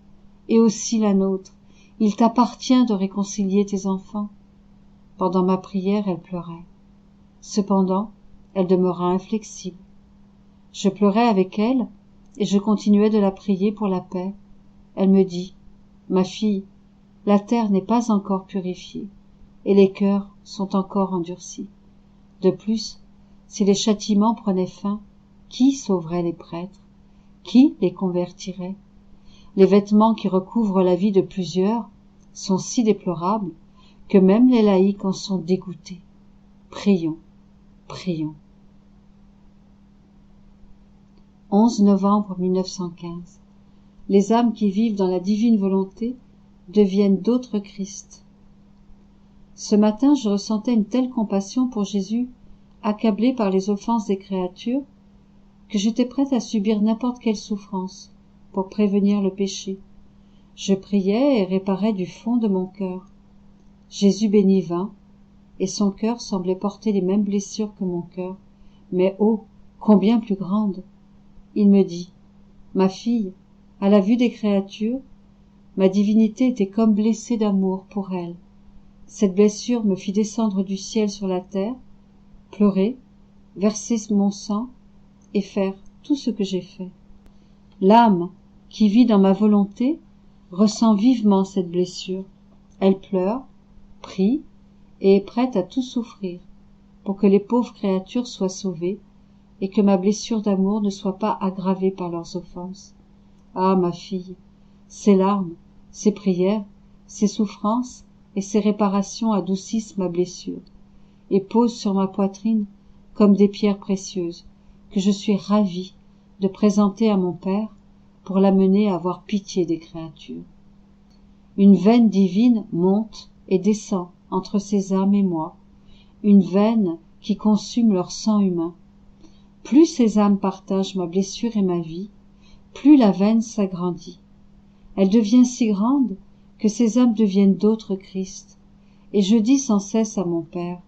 et aussi la nôtre. Il t'appartient de réconcilier tes enfants. Pendant ma prière, elle pleurait. Cependant, elle demeura inflexible. Je pleurais avec elle, et je continuais de la prier pour la paix. Elle me dit, ma fille, la terre n'est pas encore purifiée, et les cœurs sont encore endurcis. De plus, si les châtiments prenaient fin, qui sauverait les prêtres? Qui les convertirait? Les vêtements qui recouvrent la vie de plusieurs sont si déplorables que même les laïcs en sont dégoûtés. Prions, prions. 11 novembre 1915. Les âmes qui vivent dans la divine volonté deviennent d'autres Christ. Ce matin, je ressentais une telle compassion pour Jésus, accablé par les offenses des créatures, que j'étais prête à subir n'importe quelle souffrance pour prévenir le péché. Je priais et réparais du fond de mon cœur. Jésus béni vint, et son cœur semblait porter les mêmes blessures que mon cœur, mais oh, combien plus grandes. Il me dit, ma fille, à la vue des créatures, ma divinité était comme blessée d'amour pour elles. Cette blessure me fit descendre du ciel sur la terre, pleurer, verser mon sang et faire tout ce que j'ai fait. L'âme qui vit dans ma volonté ressent vivement cette blessure. Elle pleure, prie et est prête à tout souffrir pour que les pauvres créatures soient sauvées et que ma blessure d'amour ne soit pas aggravée par leurs offenses. Ah, ma fille, ces larmes, ces prières, ces souffrances et ces réparations adoucissent ma blessure et posent sur ma poitrine comme des pierres précieuses que je suis ravie de présenter à mon Père pour l'amener à avoir pitié des créatures. Une veine divine monte et descend entre ces âmes et moi, une veine qui consume leur sang humain. Plus ces âmes partagent ma blessure et ma vie, plus la veine s'agrandit. Elle devient si grande que ces âmes deviennent d'autres Christ. Et je dis sans cesse à mon Père,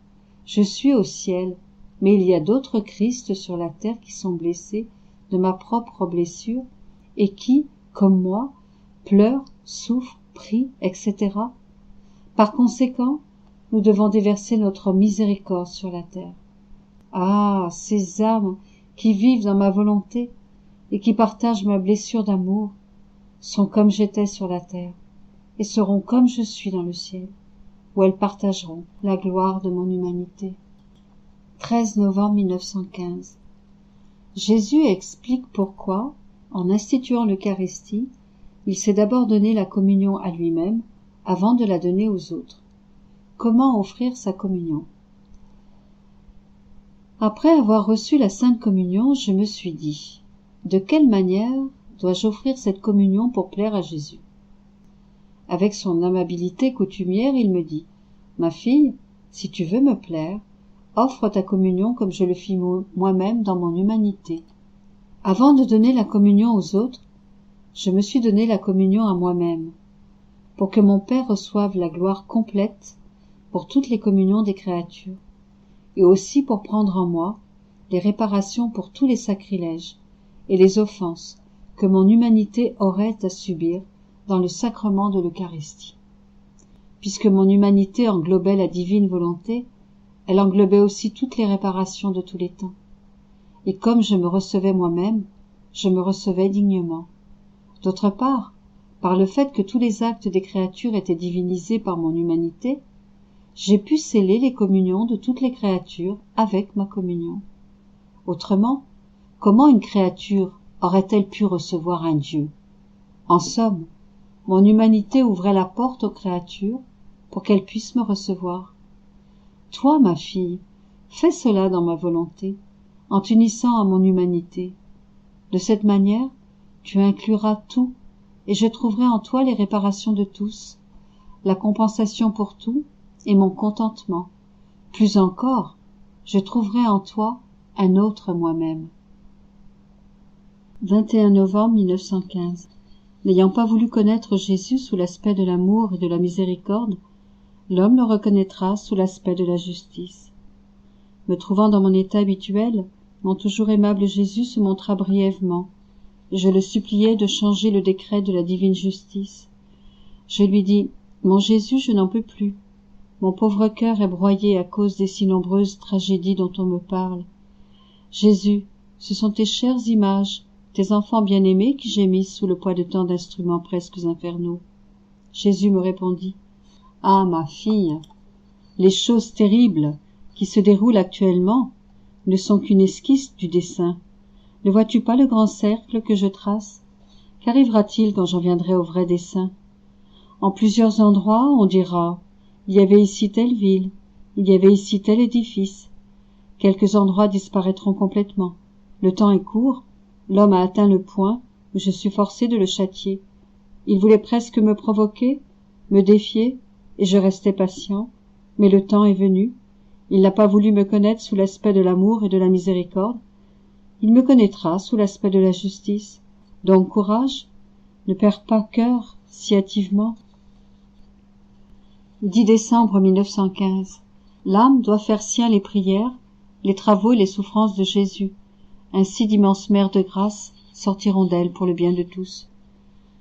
je suis au ciel, mais il y a d'autres Christ sur la terre qui sont blessés de ma propre blessure et qui, comme moi, pleurent, souffrent, prient, etc. Par conséquent, nous devons déverser notre miséricorde sur la terre. Ah, ces âmes qui vivent dans ma volonté et qui partagent ma blessure d'amour sont comme j'étais sur la terre et seront comme je suis dans le ciel, où elles partageront la gloire de mon humanité. 13 novembre 1915. Jésus explique pourquoi, en instituant l'Eucharistie, Il s'est d'abord donné la communion à lui-même avant de la donner aux autres. Comment offrir sa communion? Après avoir reçu la Sainte Communion, je me suis dit, de quelle manière dois-je offrir cette communion pour plaire à Jésus? Avec son amabilité coutumière, il me dit, ma fille, si tu veux me plaire, offre ta communion comme je le fis moi-même dans mon humanité. Avant de donner la communion aux autres, je me suis donné la communion à moi-même, pour que mon Père reçoive la gloire complète pour toutes les communions des créatures, et aussi pour prendre en moi les réparations pour tous les sacrilèges et les offenses que mon humanité aurait à subir dans le sacrement de l'Eucharistie. Puisque mon humanité englobait la divine volonté, elle englobait aussi toutes les réparations de tous les temps. Et comme je me recevais moi-même, je me recevais dignement. D'autre part, par le fait que tous les actes des créatures étaient divinisés par mon humanité, j'ai pu sceller les communions de toutes les créatures avec ma communion. Autrement, comment une créature aurait-elle pu recevoir un Dieu? En somme, mon humanité ouvrait la porte aux créatures pour qu'elles puissent me recevoir. Toi, ma fille, fais cela dans ma volonté, en t'unissant à mon humanité. De cette manière, tu incluras tout, et je trouverai en toi les réparations de tous, la compensation pour tout, et mon contentement. Plus encore, je trouverai en toi un autre moi-même. 21 novembre 1915. N'ayant pas voulu connaître Jésus sous l'aspect de l'amour et de la miséricorde, l'homme le reconnaîtra sous l'aspect de la justice. Me trouvant dans mon état habituel, mon toujours aimable Jésus se montra brièvement, et je le suppliai de changer le décret de la divine justice. Je lui dis, mon Jésus, je n'en peux plus. Mon pauvre cœur est broyé à cause des si nombreuses tragédies dont on me parle. Jésus, ce sont tes chères images, tes enfants bien-aimés qui gémissent sous le poids de tant d'instruments presque infernaux. Jésus me répondit, ah, ma fille, les choses terribles qui se déroulent actuellement ne sont qu'une esquisse du dessein. Ne vois-tu pas le grand cercle que je trace? Qu'arrivera-t-il quand j'en viendrai au vrai dessein? En plusieurs endroits, on dira, il y avait ici telle ville, il y avait ici tel édifice. Quelques endroits disparaîtront complètement. Le temps est court, l'homme a atteint le point où je suis forcé de le châtier. Il voulait presque me provoquer, me défier, et je restais patient, mais le temps est venu. Il n'a pas voulu me connaître sous l'aspect de l'amour et de la miséricorde. Il me connaîtra sous l'aspect de la justice. Donc courage, ne perds pas cœur si hâtivement. 10 décembre 1915. L'âme doit faire sien les prières, les travaux et les souffrances de Jésus. Ainsi d'immenses mers de grâce sortiront d'elle pour le bien de tous.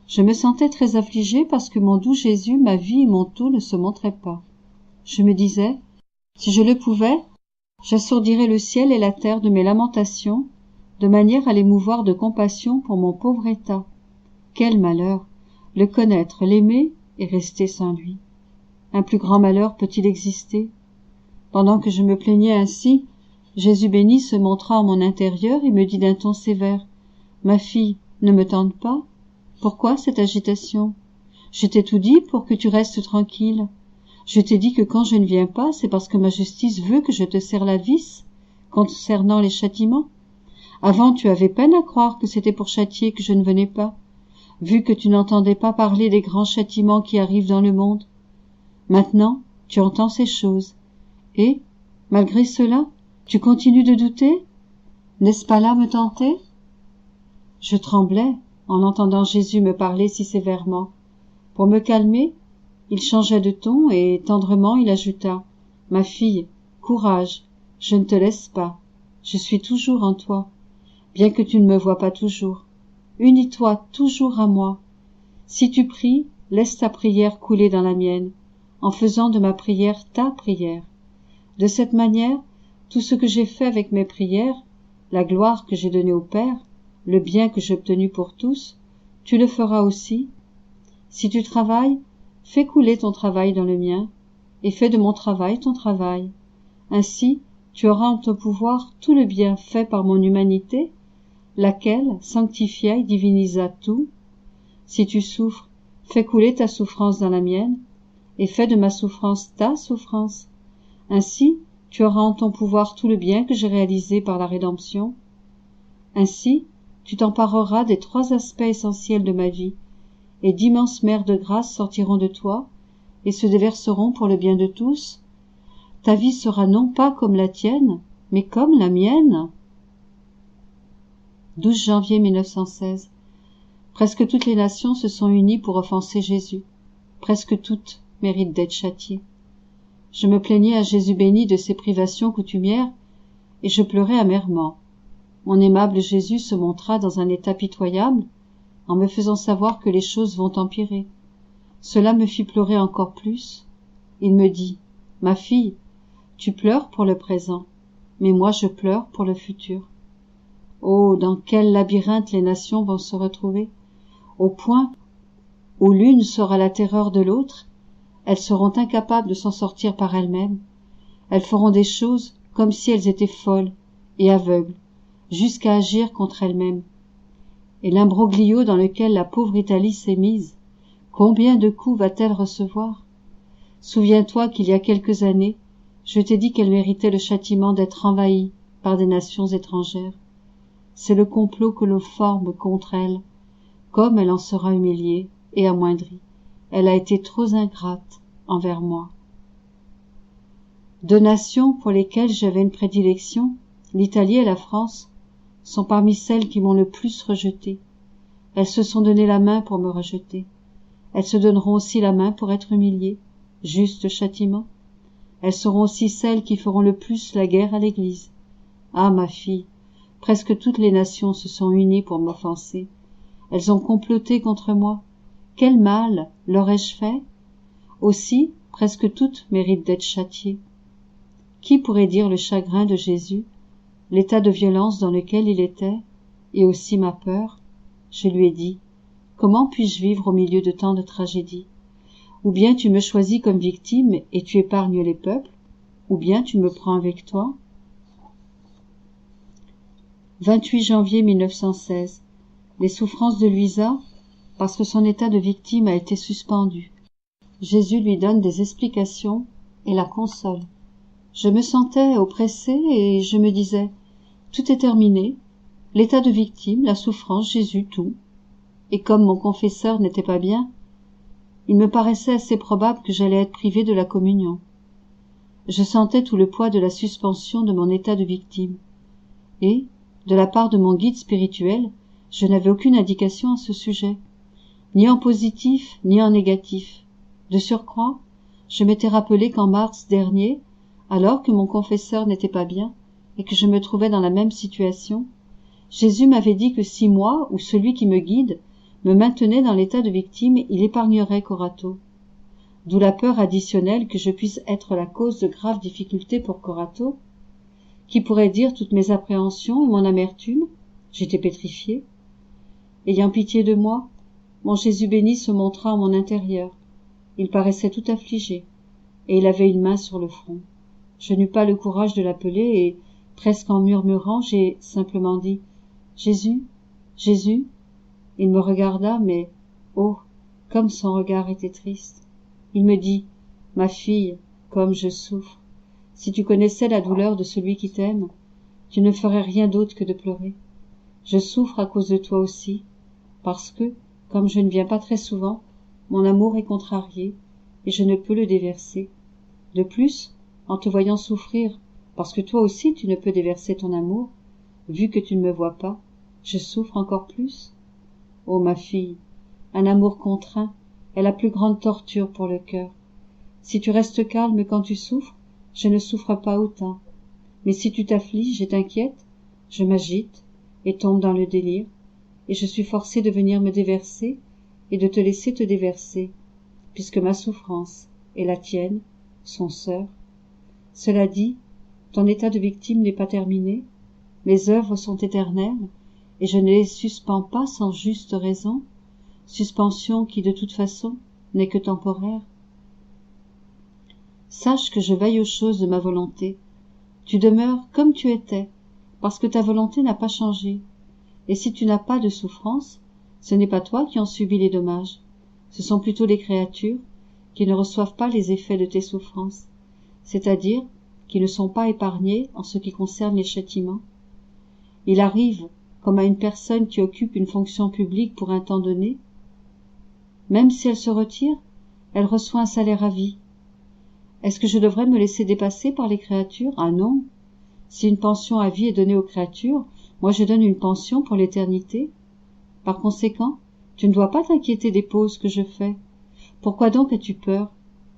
Je me sentais très affligée parce que mon doux Jésus, ma vie et mon tout ne se montraient pas. Je me disais, si je le pouvais, j'assourdirais le ciel et la terre de mes lamentations, de manière à les mouvoir de compassion pour mon pauvre état. Quel malheur, le connaître, l'aimer et rester sans lui. Un plus grand malheur peut-il exister? Pendant que je me plaignais ainsi, Jésus béni se montra en mon intérieur et me dit d'un ton sévère, « Ma fille, ne me tente pas. Pourquoi cette agitation? Je t'ai tout dit pour que tu restes tranquille. Je t'ai dit que quand je ne viens pas, c'est parce que ma justice veut que je te serre la vis concernant les châtiments. Avant, tu avais peine à croire que c'était pour châtier que je ne venais pas, vu que tu n'entendais pas parler des grands châtiments qui arrivent dans le monde. Maintenant, tu entends ces choses. Et, malgré cela, tu continues de douter? N'est-ce pas là me tenter? » Je tremblais en entendant Jésus me parler si sévèrement. Pour me calmer, il changea de ton et tendrement il ajouta, « Ma fille, courage, je ne te laisse pas. Je suis toujours en toi, bien que tu ne me vois pas toujours. Unis-toi toujours à moi. Si tu pries, laisse ta prière couler dans la mienne, en faisant de ma prière ta prière. De cette manière, tout ce que j'ai fait avec mes prières, la gloire que j'ai donnée au Père, le bien que j'ai obtenu pour tous, tu le feras aussi. Si tu travailles, fais couler ton travail dans le mien, et fais de mon travail ton travail. Ainsi, tu auras en ton pouvoir tout le bien fait par mon humanité, laquelle sanctifia et divinisa tout. Si tu souffres, fais couler ta souffrance dans la mienne, et fais de ma souffrance ta souffrance. Ainsi, tu auras en ton pouvoir tout le bien que j'ai réalisé par la rédemption. Ainsi, tu t'empareras des 3 aspects essentiels de ma vie, et d'immenses mers de grâce sortiront de toi, et se déverseront pour le bien de tous. Ta vie sera non pas comme la tienne, mais comme la mienne. 12 janvier 1916. Presque toutes les nations se sont unies pour offenser Jésus. Presque toutes méritent d'être châtiées. Je me plaignais à Jésus béni de ses privations coutumières, et je pleurais amèrement. Mon aimable Jésus se montra dans un état pitoyable, en me faisant savoir que les choses vont empirer. Cela me fit pleurer encore plus. Il me dit, « Ma fille, tu pleures pour le présent, mais moi je pleure pour le futur. » Oh, dans quel labyrinthe les nations vont se retrouver, au point où l'une sera la terreur de l'autre. Elles seront incapables de s'en sortir par elles-mêmes. Elles feront des choses comme si elles étaient folles et aveugles, jusqu'à agir contre elles-mêmes. Et l'imbroglio dans lequel la pauvre Italie s'est mise, combien de coups va-t-elle recevoir? Souviens-toi qu'il y a quelques années, je t'ai dit qu'elle méritait le châtiment d'être envahie par des nations étrangères. C'est le complot que l'on forme contre elle. Comme elle en sera humiliée et amoindrie, elle a été trop ingrate envers moi. 2 nations pour lesquelles j'avais une prédilection, l'Italie et la France, sont parmi celles qui m'ont le plus rejeté. Elles se sont donné la main pour me rejeter. Elles se donneront aussi la main pour être humiliées, juste châtiment. Elles seront aussi celles qui feront le plus la guerre à l'Église. Ah, ma fille, presque toutes les nations se sont unies pour m'offenser. Elles ont comploté contre moi. Quel mal leur ai-je fait? Aussi, presque toutes méritent d'être châtiées. Qui pourrait dire le chagrin de Jésus, l'état de violence dans lequel il était, et aussi ma peur? Je lui ai dit, comment puis-je vivre au milieu de tant de tragédies? Ou bien tu me choisis comme victime et tu épargnes les peuples, ou bien tu me prends avec toi. 28 janvier 1916. Les souffrances de Luisa, parce que son état de victime a été suspendu. Jésus lui donne des explications et la console. Je me sentais oppressée et je me disais, tout est terminé, l'état de victime, la souffrance, Jésus, tout. Et comme mon confesseur n'était pas bien, il me paraissait assez probable que j'allais être privée de la communion. Je sentais tout le poids de la suspension de mon état de victime. Et, de la part de mon guide spirituel, je n'avais aucune indication à ce sujet, ni en positif, ni en négatif. De surcroît, je m'étais rappelé qu'en mars dernier, alors que mon confesseur n'était pas bien, et que je me trouvais dans la même situation, Jésus m'avait dit que si moi, ou celui qui me guide, me maintenait dans l'état de victime, il épargnerait Corato. D'où la peur additionnelle que je puisse être la cause de graves difficultés pour Corato. Qui pourrait dire toutes mes appréhensions et mon amertume? J'étais pétrifiée. Ayant pitié de moi, mon Jésus béni se montra en mon intérieur. Il paraissait tout affligé, et il avait une main sur le front. Je n'eus pas le courage de l'appeler, et, presque en murmurant, j'ai simplement dit « Jésus, Jésus ». Il me regarda, mais, oh, comme son regard était triste. Il me dit « Ma fille, comme je souffre. Si tu connaissais la douleur de celui qui t'aime, tu ne ferais rien d'autre que de pleurer. Je souffre à cause de toi aussi, parce que, comme je ne viens pas très souvent, mon amour est contrarié, et je ne peux le déverser. De plus, en te voyant souffrir, parce que toi aussi tu ne peux déverser ton amour, vu que tu ne me vois pas, je souffre encore plus. Ô ma fille, un amour contraint est la plus grande torture pour le cœur. Si tu restes calme quand tu souffres, je ne souffre pas autant. Mais si tu t'affliges et t'inquiètes, je m'agite et tombe dans le délire, et je suis forcée de venir me déverser et de te laisser te déverser, puisque ma souffrance et la tienne sont sœurs. Cela dit, ton état de victime n'est pas terminé, mes œuvres sont éternelles, et je ne les suspends pas sans juste raison, suspension qui de toute façon n'est que temporaire. Sache que je veille aux choses de ma volonté. Tu demeures comme tu étais, parce que ta volonté n'a pas changé, et si tu n'as pas de souffrance, Ce n'est pas toi qui en subis les dommages, ce sont plutôt les créatures qui ne reçoivent pas les effets de tes souffrances, c'est-à-dire qui ne sont pas épargnées en ce qui concerne les châtiments. Il arrive, comme à une personne qui occupe une fonction publique pour un temps donné, même si elle se retire, elle reçoit un salaire à vie. Est-ce que je devrais me laisser dépasser par les créatures? Ah non. Si une pension à vie est donnée aux créatures, moi je donne une pension pour l'éternité. Par conséquent, tu ne dois pas t'inquiéter des pauses que je fais. Pourquoi donc as-tu peur?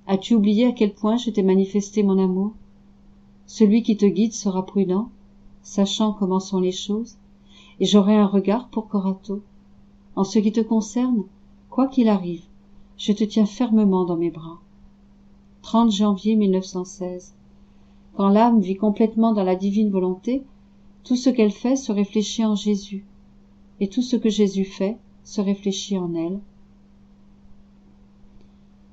As-tu oublié à quel point je t'ai manifesté mon amour? Celui qui te guide sera prudent, sachant comment sont les choses, et j'aurai un regard pour Corato. En ce qui te concerne, quoi qu'il arrive, je te tiens fermement dans mes bras. 30 janvier 1916. Quand l'âme vit complètement dans la divine volonté, tout ce qu'elle fait se réfléchit en Jésus, et tout ce que Jésus fait se réfléchit en elle.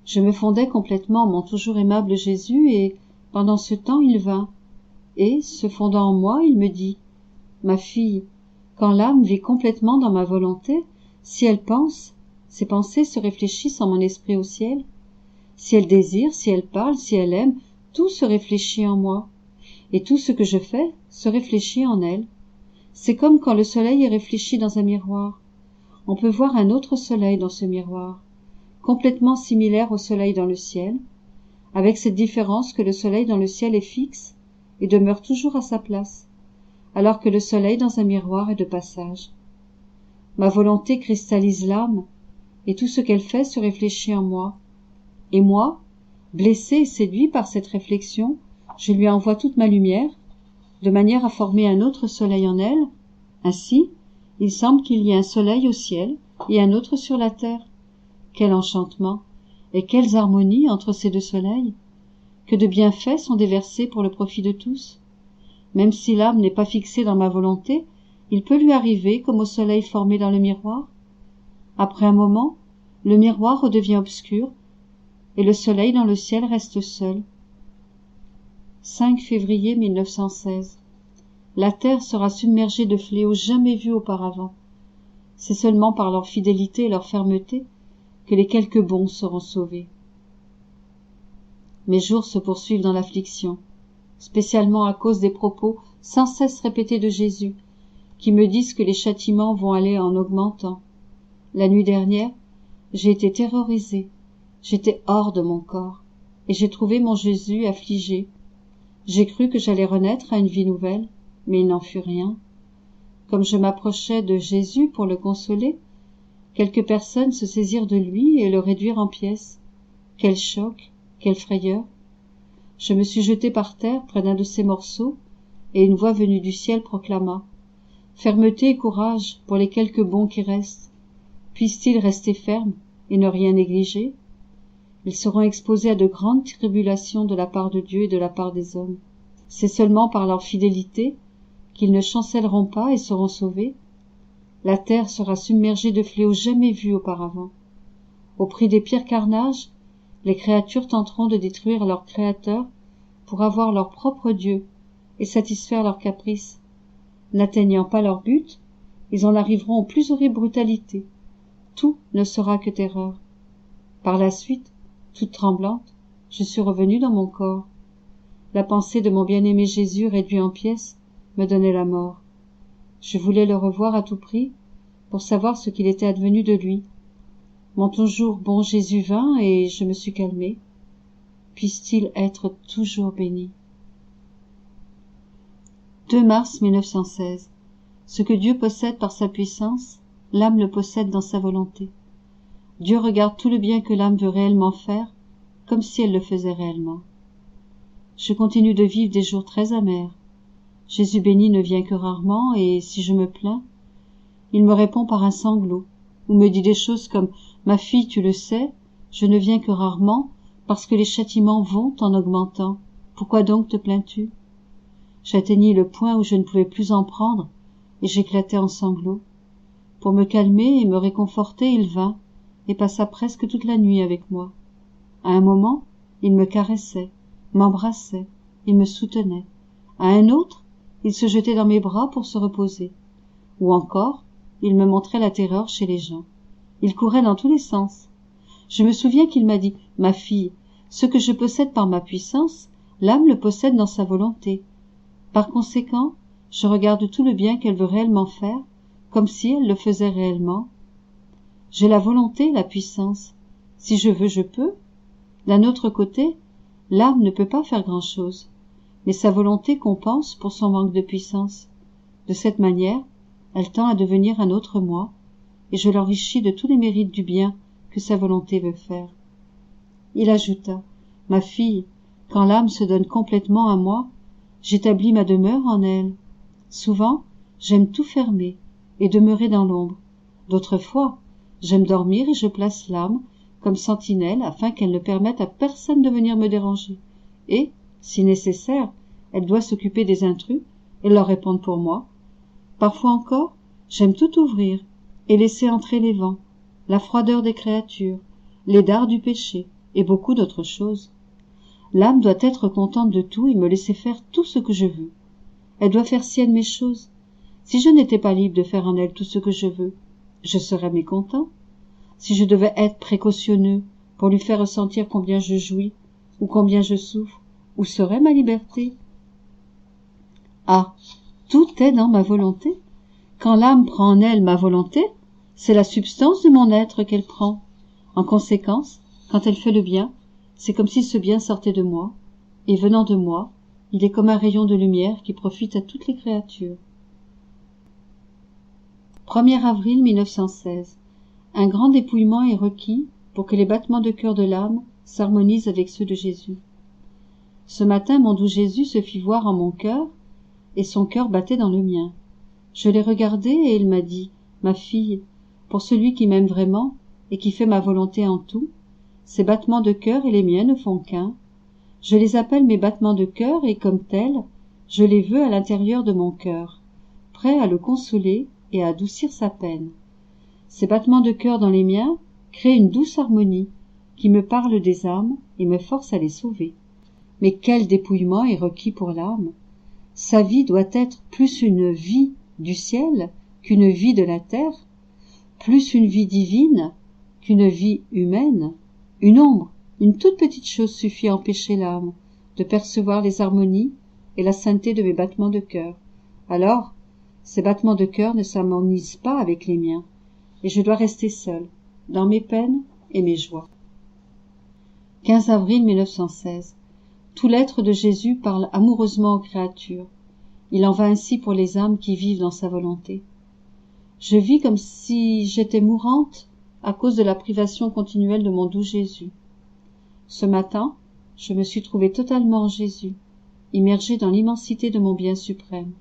Je me fondais complètement en mon toujours aimable Jésus, et pendant ce temps il vint, et, se fondant en moi, il me dit « Ma fille, quand l'âme vit complètement dans ma volonté, si elle pense, ses pensées se réfléchissent en mon esprit au ciel. Si elle désire, si elle parle, si elle aime, tout se réfléchit en moi, et tout ce que je fais se réfléchit en elle. C'est comme quand le soleil est réfléchi dans un miroir. On peut voir un autre soleil dans ce miroir, complètement similaire au soleil dans le ciel, avec cette différence que le soleil dans le ciel est fixe et demeure toujours à sa place, alors que le soleil dans un miroir est de passage. Ma volonté cristallise l'âme, et tout ce qu'elle fait se réfléchit en moi. Et moi, blessé et séduit par cette réflexion, je lui envoie toute ma lumière, de manière à former un autre soleil en elle. Ainsi, il semble qu'il y ait un soleil au ciel et un autre sur la terre. Quel enchantement et quelles harmonies entre ces deux soleils! Que de bienfaits sont déversés pour le profit de tous! Même si l'âme n'est pas fixée dans ma volonté, il peut lui arriver comme au soleil formé dans le miroir. Après un moment, le miroir redevient obscur, et le soleil dans le ciel reste seul. 5 février 1916. La terre sera submergée de fléaux jamais vus auparavant. C'est seulement par leur fidélité et leur fermeté que les quelques bons seront sauvés. Mes jours se poursuivent dans l'affliction, spécialement à cause des propos sans cesse répétés de Jésus, qui me disent que les châtiments vont aller en augmentant. La nuit dernière, j'ai été terrorisée, j'étais hors de mon corps, et j'ai trouvé mon Jésus affligé. J'ai cru que j'allais renaître à une vie nouvelle, mais il n'en fut rien. Comme je m'approchais de Jésus pour le consoler, quelques personnes se saisirent de lui et le réduirent en pièces. Quel choc, quelle frayeur! Je me suis jetée par terre près d'un de ces morceaux, et une voix venue du ciel proclama « Fermeté et courage pour les quelques bons qui restent. Puissent-ils rester fermes et ne rien négliger? Ils seront exposés à de grandes tribulations de la part de Dieu et de la part des hommes. C'est seulement par leur fidélité qu'ils ne chancelleront pas et seront sauvés. La terre sera submergée de fléaux jamais vus auparavant. Au prix des pires carnages, les créatures tenteront de détruire leur Créateur pour avoir leur propre Dieu et satisfaire leurs caprices. N'atteignant pas leur but, ils en arriveront aux plus horribles brutalités. Tout ne sera que terreur. Par la suite, toute tremblante, je suis revenue dans mon corps. La pensée de mon bien-aimé Jésus réduit en pièces me donnait la mort. Je voulais le revoir à tout prix pour savoir ce qu'il était advenu de lui. Mon toujours bon Jésus vint et je me suis calmée. Puisse-t-il être toujours béni. 2 mars 1916. Ce que Dieu possède par sa puissance, l'âme le possède dans sa volonté. Dieu regarde tout le bien que l'âme veut réellement faire, comme si elle le faisait réellement. Je continue de vivre des jours très amers. Jésus béni ne vient que rarement, et si je me plains, il me répond par un sanglot, ou me dit des choses comme « Ma fille, tu le sais, je ne viens que rarement, parce que les châtiments vont en augmentant. Pourquoi donc te plains-tu » J'atteignis le point où je ne pouvais plus en prendre, et j'éclatai en sanglots. Pour me calmer et me réconforter, il vint, et passa presque toute la nuit avec moi. À un moment, il me caressait, m'embrassait, il me soutenait. À un autre, il se jetait dans mes bras pour se reposer. Ou encore, il me montrait la terreur chez les gens. Il courait dans tous les sens. Je me souviens qu'il m'a dit « Ma fille, ce que je possède par ma puissance, l'âme le possède dans sa volonté. Par conséquent, je regarde tout le bien qu'elle veut réellement faire, comme si elle le faisait réellement. J'ai la volonté, la puissance. Si je veux, je peux. D'un autre côté, l'âme ne peut pas faire grand-chose, mais sa volonté compense pour son manque de puissance. De cette manière, elle tend à devenir un autre moi, et je l'enrichis de tous les mérites du bien que sa volonté veut faire. » Il ajouta « Ma fille, quand l'âme se donne complètement à moi, j'établis ma demeure en elle. Souvent, j'aime tout fermer et demeurer dans l'ombre. D'autres fois, j'aime dormir et je place l'âme comme sentinelle afin qu'elle ne permette à personne de venir me déranger. Et, si nécessaire, elle doit s'occuper des intrus et leur répondre pour moi. Parfois encore, j'aime tout ouvrir et laisser entrer les vents, la froideur des créatures, les dards du péché et beaucoup d'autres choses. L'âme doit être contente de tout et me laisser faire tout ce que je veux. Elle doit faire sienne mes choses. Si je n'étais pas libre de faire en elle tout ce que je veux, je serais mécontent. Si je devais être précautionneux pour lui faire ressentir combien je jouis ou combien je souffre, où serait ma liberté? Ah, tout est dans ma volonté. Quand l'âme prend en elle ma volonté, c'est la substance de mon être qu'elle prend. En conséquence, quand elle fait le bien, c'est comme si ce bien sortait de moi, et venant de moi, il est comme un rayon de lumière qui profite à toutes les créatures. 1er avril 1916. Un grand dépouillement est requis pour que les battements de cœur de l'âme s'harmonisent avec ceux de Jésus. Ce matin, mon doux Jésus se fit voir en mon cœur, et son cœur battait dans le mien. Je l'ai regardé et il m'a dit « Ma fille, pour celui qui m'aime vraiment et qui fait ma volonté en tout, ces battements de cœur et les miens ne font qu'un. Je les appelle mes battements de cœur et comme tels, je les veux à l'intérieur de mon cœur, prêts à le consoler et à adoucir sa peine. Ces battements de cœur dans les miens créent une douce harmonie qui me parle des âmes et me force à les sauver. Mais quel dépouillement est requis pour l'âme! Sa vie doit être plus une vie du ciel qu'une vie de la terre, plus une vie divine qu'une vie humaine. Une ombre, une toute petite chose suffit à empêcher l'âme de percevoir les harmonies et la sainteté de mes battements de cœur. Alors, ces battements de cœur ne s'harmonisent pas avec les miens, et je dois rester seul, dans mes peines et mes joies. 15 avril 1916. Tout l'être de Jésus parle amoureusement aux créatures. Il en va ainsi pour les âmes qui vivent dans sa volonté. Je vis comme si j'étais mourante à cause de la privation continuelle de mon doux Jésus. Ce matin, je me suis trouvée totalement en Jésus, immergée dans l'immensité de mon bien suprême.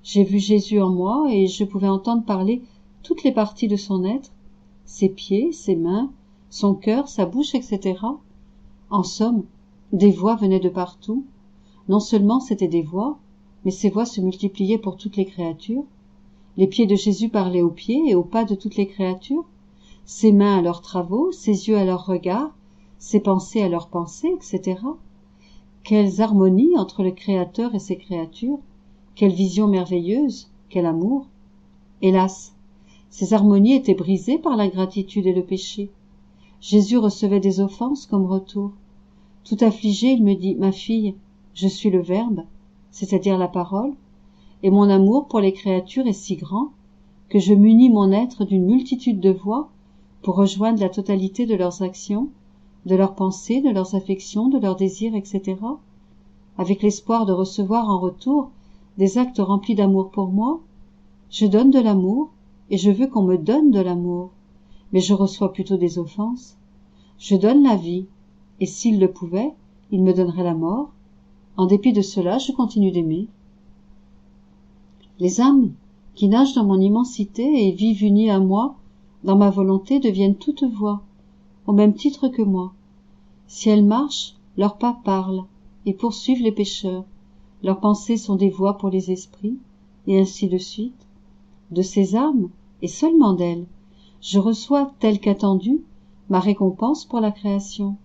J'ai vu Jésus en moi et je pouvais entendre parler toutes les parties de son être, ses pieds, ses mains, son cœur, sa bouche, etc. En somme, des voix venaient de partout. Non seulement c'étaient des voix, mais ces voix se multipliaient pour toutes les créatures. Les pieds de Jésus parlaient aux pieds et aux pas de toutes les créatures, ses mains à leurs travaux, ses yeux à leurs regards, ses pensées à leurs pensées, etc. Quelles harmonies entre le Créateur et ses créatures, quelle vision merveilleuse, quel amour! Hélas, ces harmonies étaient brisées par l'ingratitude et le péché. Jésus recevait des offenses comme retour. Tout affligé, il me dit « Ma fille, je suis le Verbe, c'est-à-dire la parole, et mon amour pour les créatures est si grand que je munis mon être d'une multitude de voix pour rejoindre la totalité de leurs actions, de leurs pensées, de leurs affections, de leurs désirs, etc., avec l'espoir de recevoir en retour des actes remplis d'amour pour moi. Je donne de l'amour, et je veux qu'on me donne de l'amour, mais je reçois plutôt des offenses. Je donne la vie, et s'il le pouvait, il me donnerait la mort. En dépit de cela, je continue d'aimer. Les âmes qui nagent dans mon immensité et vivent unies à moi, dans ma volonté, deviennent toutes voix, au même titre que moi. Si elles marchent, leurs pas parlent et poursuivent les pécheurs. Leurs pensées sont des voix pour les esprits, et ainsi de suite. De ces âmes, et seulement d'elles, je reçois, tel qu'attendu, ma récompense pour la création.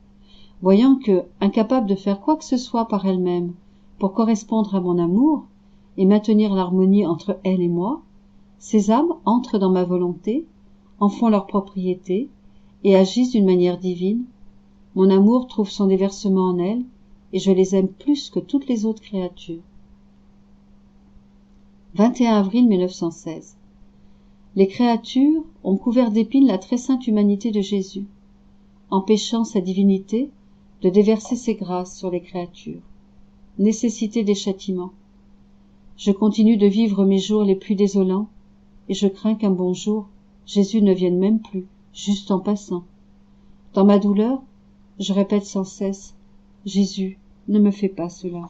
Voyant que, incapable de faire quoi que ce soit par elle-même pour correspondre à mon amour et maintenir l'harmonie entre elle et moi, Ces âmes entrent dans ma volonté, en font leur propriété et agissent d'une manière divine. Mon amour trouve son déversement en elles et je les aime plus que toutes les autres créatures. 21 avril 1916. Les créatures ont couvert d'épines la très sainte humanité de Jésus, empêchant sa divinité de déverser ses grâces sur les créatures. Nécessité des châtiments. Je continue de vivre mes jours les plus désolants, et je crains qu'un bon jour, Jésus ne vienne même plus, juste en passant. Dans ma douleur, je répète sans cesse, « Jésus, ne me fais pas cela.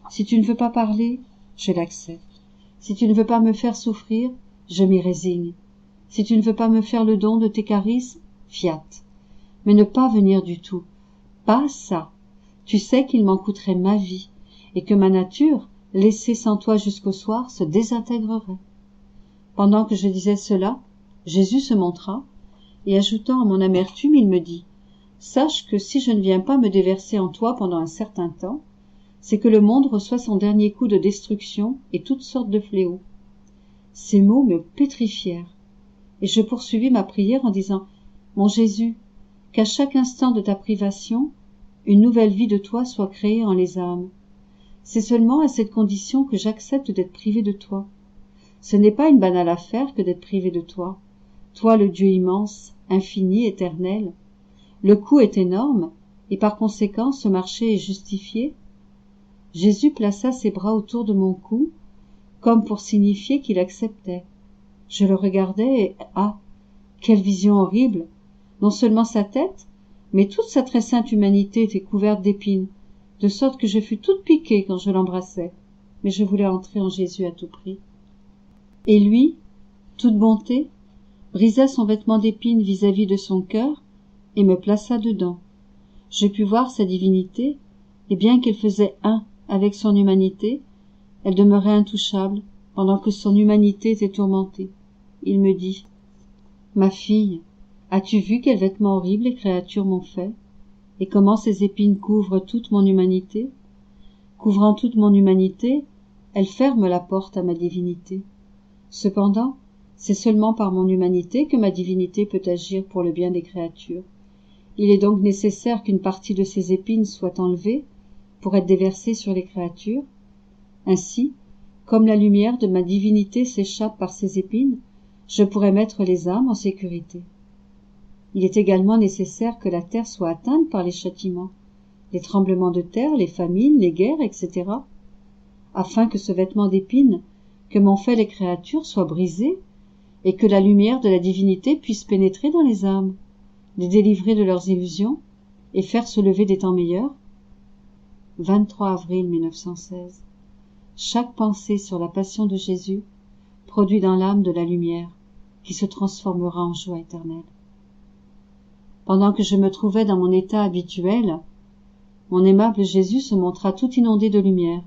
Si tu ne veux pas parler, je l'accepte. Si tu ne veux pas me faire souffrir, je m'y résigne. Si tu ne veux pas me faire le don de tes charismes, fiat. Mais ne pas venir du tout. Pas ça. Tu sais qu'il m'en coûterait ma vie, et que ma nature, laissée sans toi jusqu'au soir, se désintégrerait. » Pendant que je disais cela, Jésus se montra, et ajoutant à mon amertume, il me dit, « Sache que si je ne viens pas me déverser en toi pendant un certain temps, c'est que le monde reçoit son dernier coup de destruction et toutes sortes de fléaux. » Ces mots me pétrifièrent, et je poursuivis ma prière en disant, « Mon Jésus, qu'à chaque instant de ta privation, une nouvelle vie de toi soit créée en les âmes. C'est seulement à cette condition que j'accepte d'être privé de toi. Ce n'est pas une banale affaire que d'être privé de toi. Toi, le Dieu immense, infini, éternel. Le coût est énorme, et par conséquent ce marché est justifié. » Jésus plaça ses bras autour de mon cou, comme pour signifier qu'il acceptait. Je le regardais et, ah, quelle vision horrible! Non seulement sa tête, mais toute sa très sainte humanité était couverte d'épines, de sorte que je fus toute piquée quand je l'embrassais, mais je voulais entrer en Jésus à tout prix. Et lui, toute bonté, brisa son vêtement d'épines vis-à-vis de son cœur et me plaça dedans. Je pus voir sa divinité, et bien qu'elle faisait un avec son humanité, elle demeurait intouchable pendant que son humanité était tourmentée. Il me dit, « Ma fille, as-tu vu quels vêtements horribles les créatures m'ont fait, et comment ces épines couvrent toute mon humanité? Couvrant toute mon humanité, elles ferment la porte à ma divinité. Cependant, c'est seulement par mon humanité que ma divinité peut agir pour le bien des créatures. Il est donc nécessaire qu'une partie de ces épines soit enlevée pour être déversée sur les créatures. Ainsi, comme la lumière de ma divinité s'échappe par ces épines, je pourrais mettre les âmes en sécurité. Il est également nécessaire que la terre soit atteinte par les châtiments, les tremblements de terre, les famines, les guerres, etc., afin que ce vêtement d'épines que m'ont fait les créatures soit brisé et que la lumière de la divinité puisse pénétrer dans les âmes, les délivrer de leurs illusions et faire se lever des temps meilleurs. 23 avril 1916. Chaque pensée sur la passion de Jésus produit dans l'âme de la lumière qui se transformera en joie éternelle. Pendant que je me trouvais dans mon état habituel, mon aimable Jésus se montra tout inondé de lumière.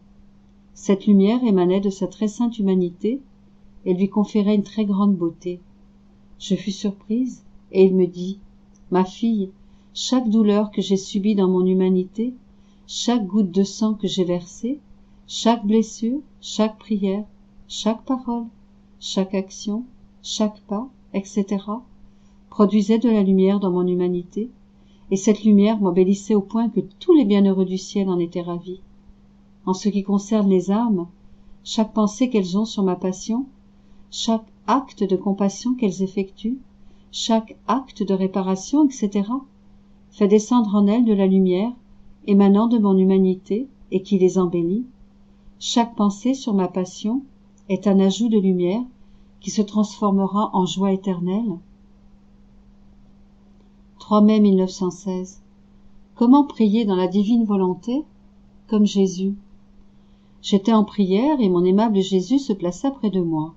Cette lumière émanait de sa très sainte humanité et lui conférait une très grande beauté. Je fus surprise et il me dit, « Ma fille, chaque douleur que j'ai subie dans mon humanité, chaque goutte de sang que j'ai versée, chaque blessure, chaque prière, chaque parole, chaque action, chaque pas, etc., produisait de la lumière dans mon humanité, et cette lumière m'embellissait au point que tous les bienheureux du ciel en étaient ravis. En ce qui concerne les âmes, chaque pensée qu'elles ont sur ma passion, chaque acte de compassion qu'elles effectuent, chaque acte de réparation, etc., fait descendre en elles de la lumière émanant de mon humanité et qui les embellit. Chaque pensée sur ma passion est un ajout de lumière qui se transformera en joie éternelle. 3 mai 1916. Comment prier dans la divine volonté comme Jésus? J'étais en prière et mon aimable Jésus se plaça près de moi.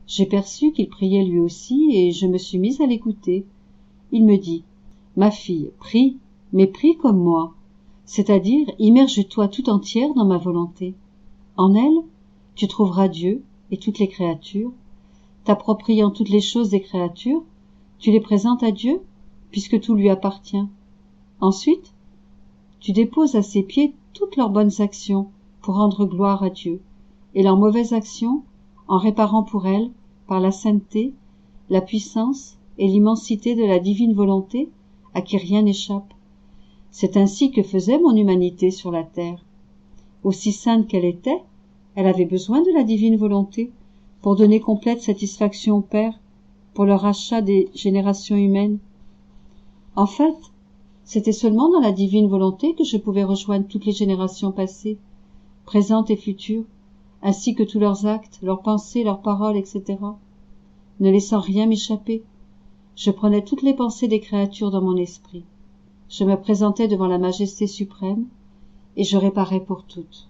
J'ai perçu qu'il priait lui aussi et je me suis mise à l'écouter. Il me dit, « Ma fille, prie, mais prie comme moi, c'est-à-dire immerge-toi tout entière dans ma volonté. En elle, tu trouveras Dieu et toutes les créatures. T'appropriant toutes les choses des créatures, tu les présentes à Dieu, puisque tout lui appartient. Ensuite, tu déposes à ses pieds toutes leurs bonnes actions pour rendre gloire à Dieu, et leurs mauvaises actions, en réparant pour elles, par la sainteté, la puissance et l'immensité de la divine volonté à qui rien n'échappe. C'est ainsi que faisait mon humanité sur la terre. Aussi sainte qu'elle était, elle avait besoin de la divine volonté pour donner complète satisfaction au Père, pour le rachat des générations humaines. En fait, c'était seulement dans la divine volonté que je pouvais rejoindre toutes les générations passées, présentes et futures, ainsi que tous leurs actes, leurs pensées, leurs paroles, etc. Ne laissant rien m'échapper, je prenais toutes les pensées des créatures dans mon esprit. Je me présentais devant la majesté suprême, et je réparais pour toutes.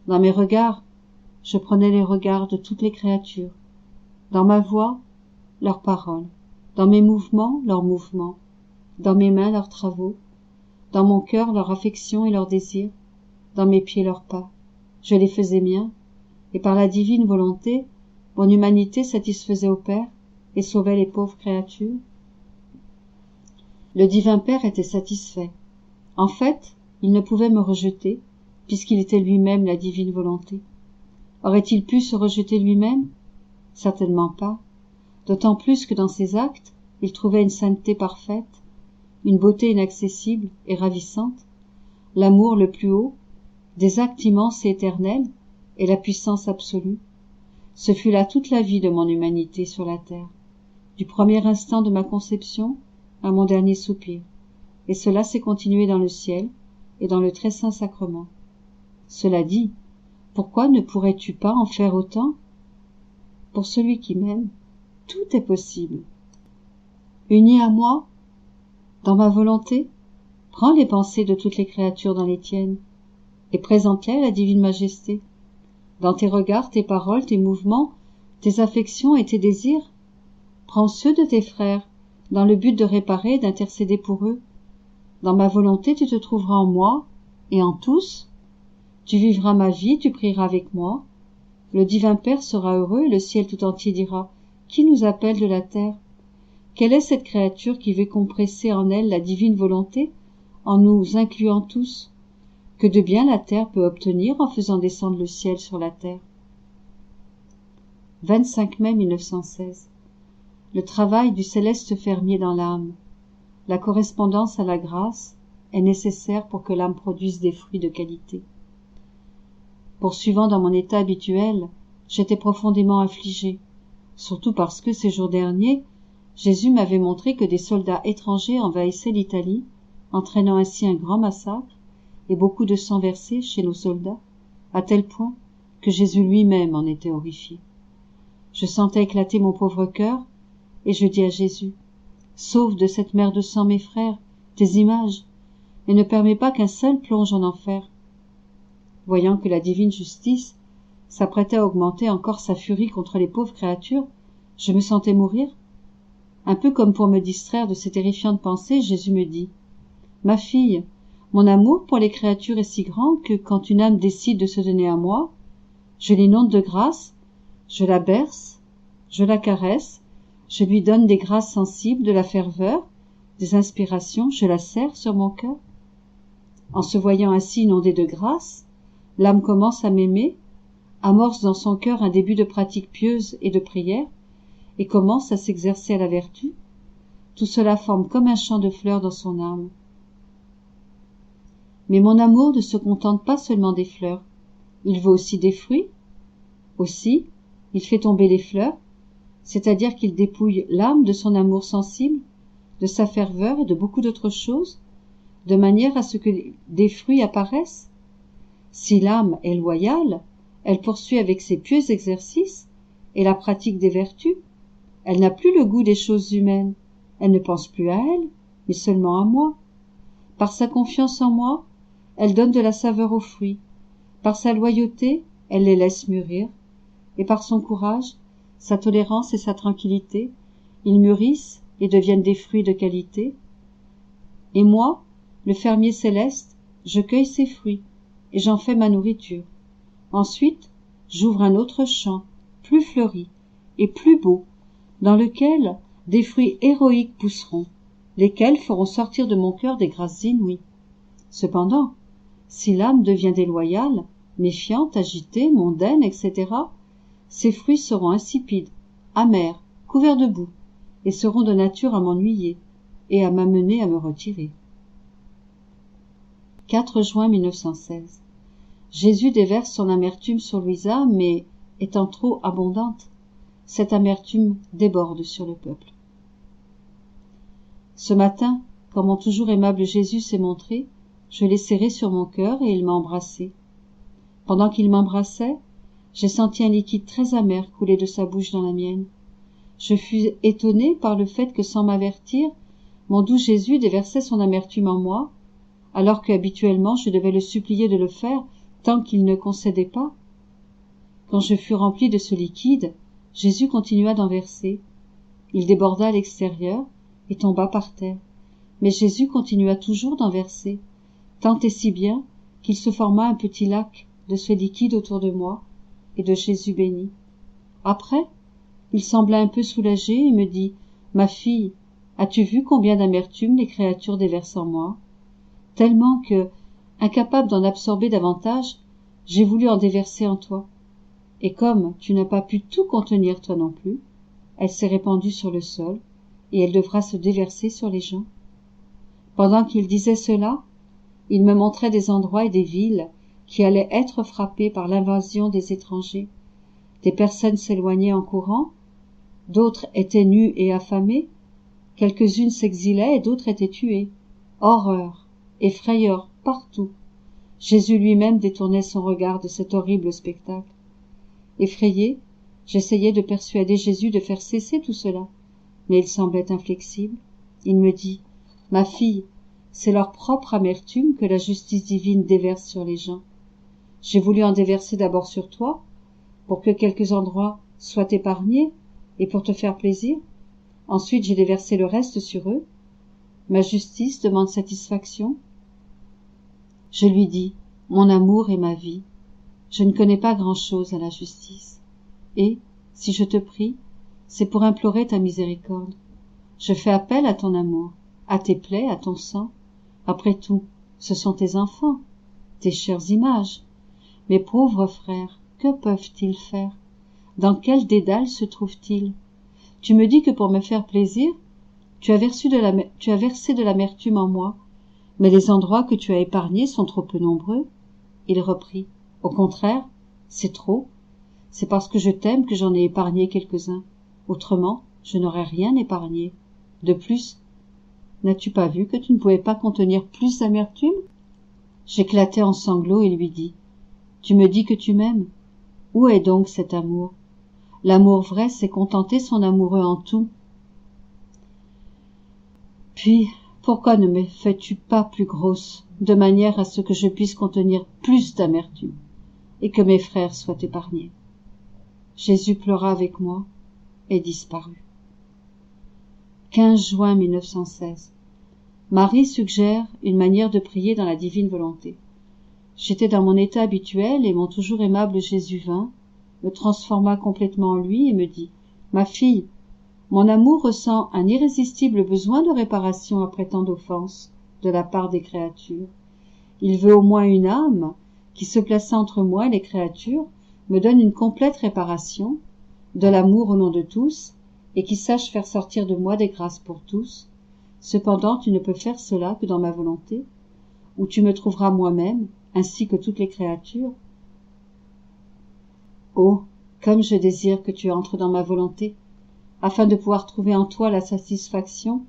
Dans mes regards, je prenais les regards de toutes les créatures. Dans ma voix, leurs paroles. Dans mes mouvements, leurs mouvements. Dans mes mains, leurs travaux. Dans mon cœur, leur affection et leurs désirs. Dans mes pieds, leurs pas. Je les faisais miens, et par la divine volonté, mon humanité satisfaisait au Père et sauvait les pauvres créatures. Le divin Père était satisfait. En fait, il ne pouvait me rejeter, puisqu'il était lui-même la divine volonté. Aurait-il pu se rejeter lui-même? Certainement pas, d'autant plus que dans ses actes, il trouvait une sainteté parfaite, une beauté inaccessible et ravissante, l'amour le plus haut, des actes immenses et éternels, et la puissance absolue. Ce fut là toute la vie de mon humanité sur la terre, du premier instant de ma conception à mon dernier soupir, et cela s'est continué dans le ciel et dans le très saint sacrement. Cela dit, pourquoi ne pourrais-tu pas en faire autant? Pour celui qui m'aime, tout est possible. Uni à moi, dans ma volonté, prends les pensées de toutes les créatures dans les tiennes, et présente-les à la divine majesté. Dans tes regards, tes paroles, tes mouvements, tes affections et tes désirs, prends ceux de tes frères, dans le but de réparer et d'intercéder pour eux. Dans ma volonté, tu te trouveras en moi et en tous. Tu vivras ma vie, tu prieras avec moi. Le divin Père sera heureux et le ciel tout entier dira « Qui nous appelle de la terre ?» Quelle est cette créature qui veut compresser en elle la divine volonté en nous incluant tous? Que de bien la terre peut obtenir en faisant descendre le ciel sur la terre. 25 mai 1916. Le travail du céleste fermier dans l'âme. La correspondance à la grâce est nécessaire pour que l'âme produise des fruits de qualité. Poursuivant dans mon état habituel, j'étais profondément affligé, surtout parce que ces jours derniers, Jésus m'avait montré que des soldats étrangers envahissaient l'Italie, entraînant ainsi un grand massacre et beaucoup de sang versé chez nos soldats, à tel point que Jésus lui-même en était horrifié. Je sentais éclater mon pauvre cœur, et je dis à Jésus, « Sauve de cette mer de sang mes frères, tes images, et ne permets pas qu'un seul plonge en enfer. » Voyant que la divine justice s'apprêtait à augmenter encore sa furie contre les pauvres créatures, je me sentais mourir. Un peu comme pour me distraire de ces terrifiantes pensées, Jésus me dit, « Ma fille, mon amour pour les créatures est si grand que quand une âme décide de se donner à moi, je l'inonde de grâce, je la berce, je la caresse, je lui donne des grâces sensibles, de la ferveur, des inspirations, je la serre sur mon cœur. En se voyant ainsi inondée de grâce, l'âme commence à m'aimer, amorce dans son cœur un début de pratique pieuse et de prière, et commence à s'exercer à la vertu. Tout cela forme comme un champ de fleurs dans son âme. Mais mon amour ne se contente pas seulement des fleurs, il veut aussi des fruits. Aussi, il fait tomber les fleurs, c'est-à-dire qu'il dépouille l'âme de son amour sensible, de sa ferveur et de beaucoup d'autres choses, de manière à ce que des fruits apparaissent. Si l'âme est loyale, elle poursuit avec ses pieux exercices et la pratique des vertus. Elle n'a plus le goût des choses humaines, elle ne pense plus à elle, mais seulement à moi. Par sa confiance en moi, elle donne de la saveur aux fruits. Par sa loyauté, elle les laisse mûrir. Et par son courage, sa tolérance et sa tranquillité, ils mûrissent et deviennent des fruits de qualité. Et moi, le fermier céleste, je cueille ces fruits, et j'en fais ma nourriture. Ensuite, j'ouvre un autre champ, plus fleuri et plus beau, dans lequel des fruits héroïques pousseront, lesquels feront sortir de mon cœur des grâces inouïes. Cependant, si l'âme devient déloyale, méfiante, agitée, mondaine, etc., ces fruits seront insipides, amers, couverts de boue, et seront de nature à m'ennuyer et à m'amener à me retirer. 4 juin 1916. Jésus déverse son amertume sur Louisa, mais, étant trop abondante, cette amertume déborde sur le peuple. Ce matin, quand mon toujours aimable Jésus s'est montré, je l'ai serré sur mon cœur et il m'a embrassé. Pendant qu'il m'embrassait, j'ai senti un liquide très amer couler de sa bouche dans la mienne. Je fus étonnée par le fait que, sans m'avertir, mon doux Jésus déversait son amertume en moi, alors qu'habituellement je devais le supplier de le faire tant qu'il ne concédait pas. Quand je fus remplie de ce liquide, Jésus continua d'en verser. Il déborda à l'extérieur et tomba par terre. Mais Jésus continua toujours d'en verser, tant et si bien qu'il se forma un petit lac de ce liquide autour de moi et de Jésus béni. Après, il sembla un peu soulagé et me dit « Ma fille, as-tu vu combien d'amertume les créatures déversent en moi ? Tellement que, incapable d'en absorber davantage, j'ai voulu en déverser en toi. Et comme tu n'as pas pu tout contenir toi non plus, elle s'est répandue sur le sol et elle devra se déverser sur les gens. » Pendant qu'il disait cela, il me montrait des endroits et des villes qui allaient être frappés par l'invasion des étrangers. Des personnes s'éloignaient en courant, d'autres étaient nues et affamées, quelques-unes s'exilaient et d'autres étaient tuées. Horreur et frayeur partout. Jésus lui-même détournait son regard de cet horrible spectacle. Effrayé, j'essayais de persuader Jésus de faire cesser tout cela, mais il semblait inflexible. Il me dit « Ma fille, c'est leur propre amertume que la justice divine déverse sur les gens. J'ai voulu en déverser d'abord sur toi, pour que quelques endroits soient épargnés et pour te faire plaisir. Ensuite j'ai déversé le reste sur eux. Ma justice demande satisfaction. » Je lui dis « Mon amour est ma vie. Je ne connais pas grand-chose à la justice. Et, si je te prie, c'est pour implorer ta miséricorde. Je fais appel à ton amour, à tes plaies, à ton sang. Après tout, ce sont tes enfants, tes chères images. Mes pauvres frères, que peuvent-ils faire? Dans quel dédale se trouvent-ils? Tu me dis que pour me faire plaisir, tu as versé de l'amertume en moi, mais les endroits que tu as épargnés sont trop peu nombreux. » Il reprit, « Au contraire, c'est trop. C'est parce que je t'aime que j'en ai épargné quelques-uns. Autrement, je n'aurais rien épargné. De plus, n'as-tu pas vu que tu ne pouvais pas contenir plus d'amertume ?» J'éclatai en sanglots et lui dis, « Tu me dis que tu m'aimes. Où est donc cet amour? L'amour vrai, c'est contenter son amoureux en tout. Puis, pourquoi ne me fais-tu pas plus grosse, de manière à ce que je puisse contenir plus d'amertume, et que mes frères soient épargnés? » Jésus pleura avec moi et disparut. 15 juin 1916. Marie suggère une manière de prier dans la divine volonté. J'étais dans mon état habituel et mon toujours aimable Jésus vint, me transforma complètement en lui et me dit « Ma fille, mon amour ressent un irrésistible besoin de réparation après tant d'offenses de la part des créatures. Il veut au moins une âme qui, se plaçant entre moi et les créatures, me donne une complète réparation, de l'amour au nom de tous, et qui sache faire sortir de moi des grâces pour tous. Cependant, tu ne peux faire cela que dans ma volonté, où tu me trouveras moi-même, ainsi que toutes les créatures. Oh, comme je désire que tu entres dans ma volonté, afin de pouvoir trouver en toi la satisfaction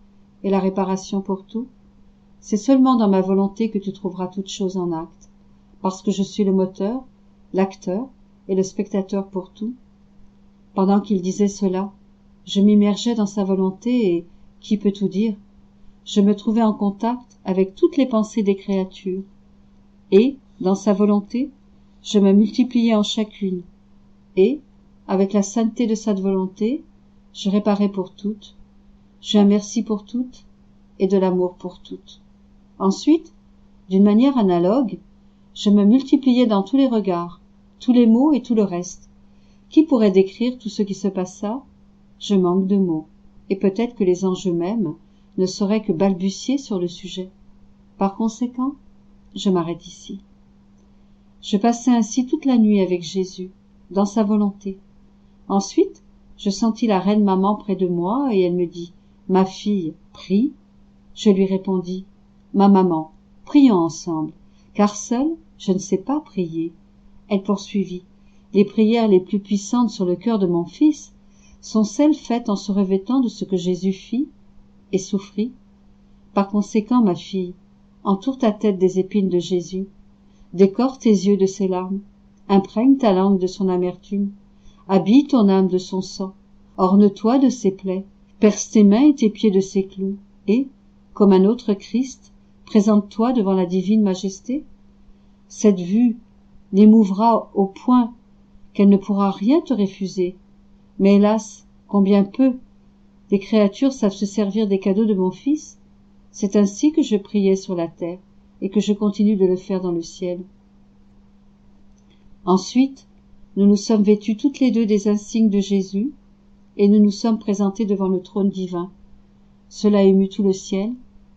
et la réparation pour tout. C'est seulement dans ma volonté que tu trouveras toutes choses en acte, parce que je suis le moteur, l'acteur et le spectateur pour tout. Pendant qu'il disait cela, je m'immergeais dans sa volonté et, qui peut tout dire, je me trouvais en contact avec toutes les pensées des créatures. Et, dans sa volonté, je me multipliais en chacune. Et, avec la sainteté de cette volonté, je réparais pour toutes, j'eus un merci pour toutes et de l'amour pour toutes. Ensuite, d'une manière analogue, je me multipliais dans tous les regards, tous les mots et tout le reste. Qui pourrait décrire tout ce qui se passa? Je manque de mots, et peut-être que les anges eux-mêmes ne sauraient que balbutier sur le sujet. Par conséquent, je m'arrête ici. Je passai ainsi toute la nuit avec Jésus, dans sa volonté. Ensuite, Je sentis la reine maman près de moi et elle me dit « Ma fille, prie ». Je lui répondis « Ma maman, prions ensemble, car seule, je ne sais pas prier. » Elle poursuivit « Les prières les plus puissantes sur le cœur de mon fils sont celles faites en se revêtant de ce que Jésus fit et souffrit. Par conséquent, ma fille, entoure ta tête des épines de Jésus, décore tes yeux de ses larmes, imprègne ta langue de son amertume, habille ton âme de son sang, orne-toi de ses plaies, perce tes mains et tes pieds de ses clous, et, comme un autre Christ, présente-toi devant la divine majesté. Cette vue l'émouvra au point qu'elle ne pourra rien te refuser. Mais hélas, combien peu les créatures savent se servir des cadeaux de mon Fils. C'est ainsi que je priais sur la terre et que je continue de le faire dans le ciel. Ensuite, nous nous sommes vêtus toutes les deux des insignes de Jésus et nous nous sommes présentés devant le trône divin. Cela émut tout le ciel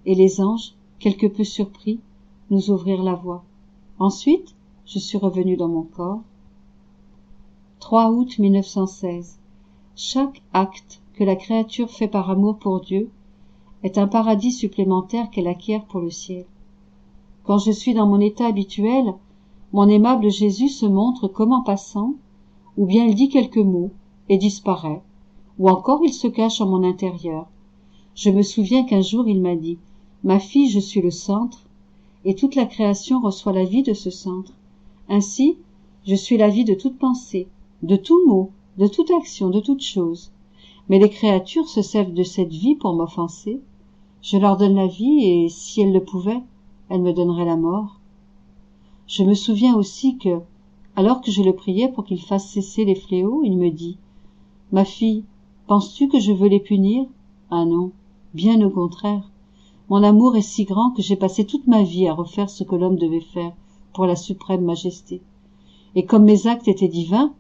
et les anges, quelque peu surpris, nous ouvrirent la voie. Ensuite, je suis revenu dans mon corps. 3 août 1916. Chaque acte que la créature fait par amour pour Dieu est un paradis supplémentaire qu'elle acquiert pour le ciel. Quand je suis dans mon état habituel, mon aimable Jésus se montre comme en passant, ou bien il dit quelques mots et disparaît, ou encore il se cache en mon intérieur. Je me souviens qu'un jour il m'a dit « Ma fille, je suis le centre, et toute la création reçoit la vie de ce centre. Ainsi, je suis la vie de toute pensée, de tout mot, de toute action, de toute chose. Mais les créatures se servent de cette vie pour m'offenser. Je leur donne la vie et, si elles le pouvaient, elles me donneraient la mort. » Je me souviens aussi que, alors que je le priais pour qu'il fasse cesser les fléaux, il me dit « Ma fille, penses-tu que je veux les punir ? Ah non, bien au contraire. Mon amour est si grand que j'ai passé toute ma vie à refaire ce que l'homme devait faire pour la suprême majesté. Et comme mes actes étaient divins,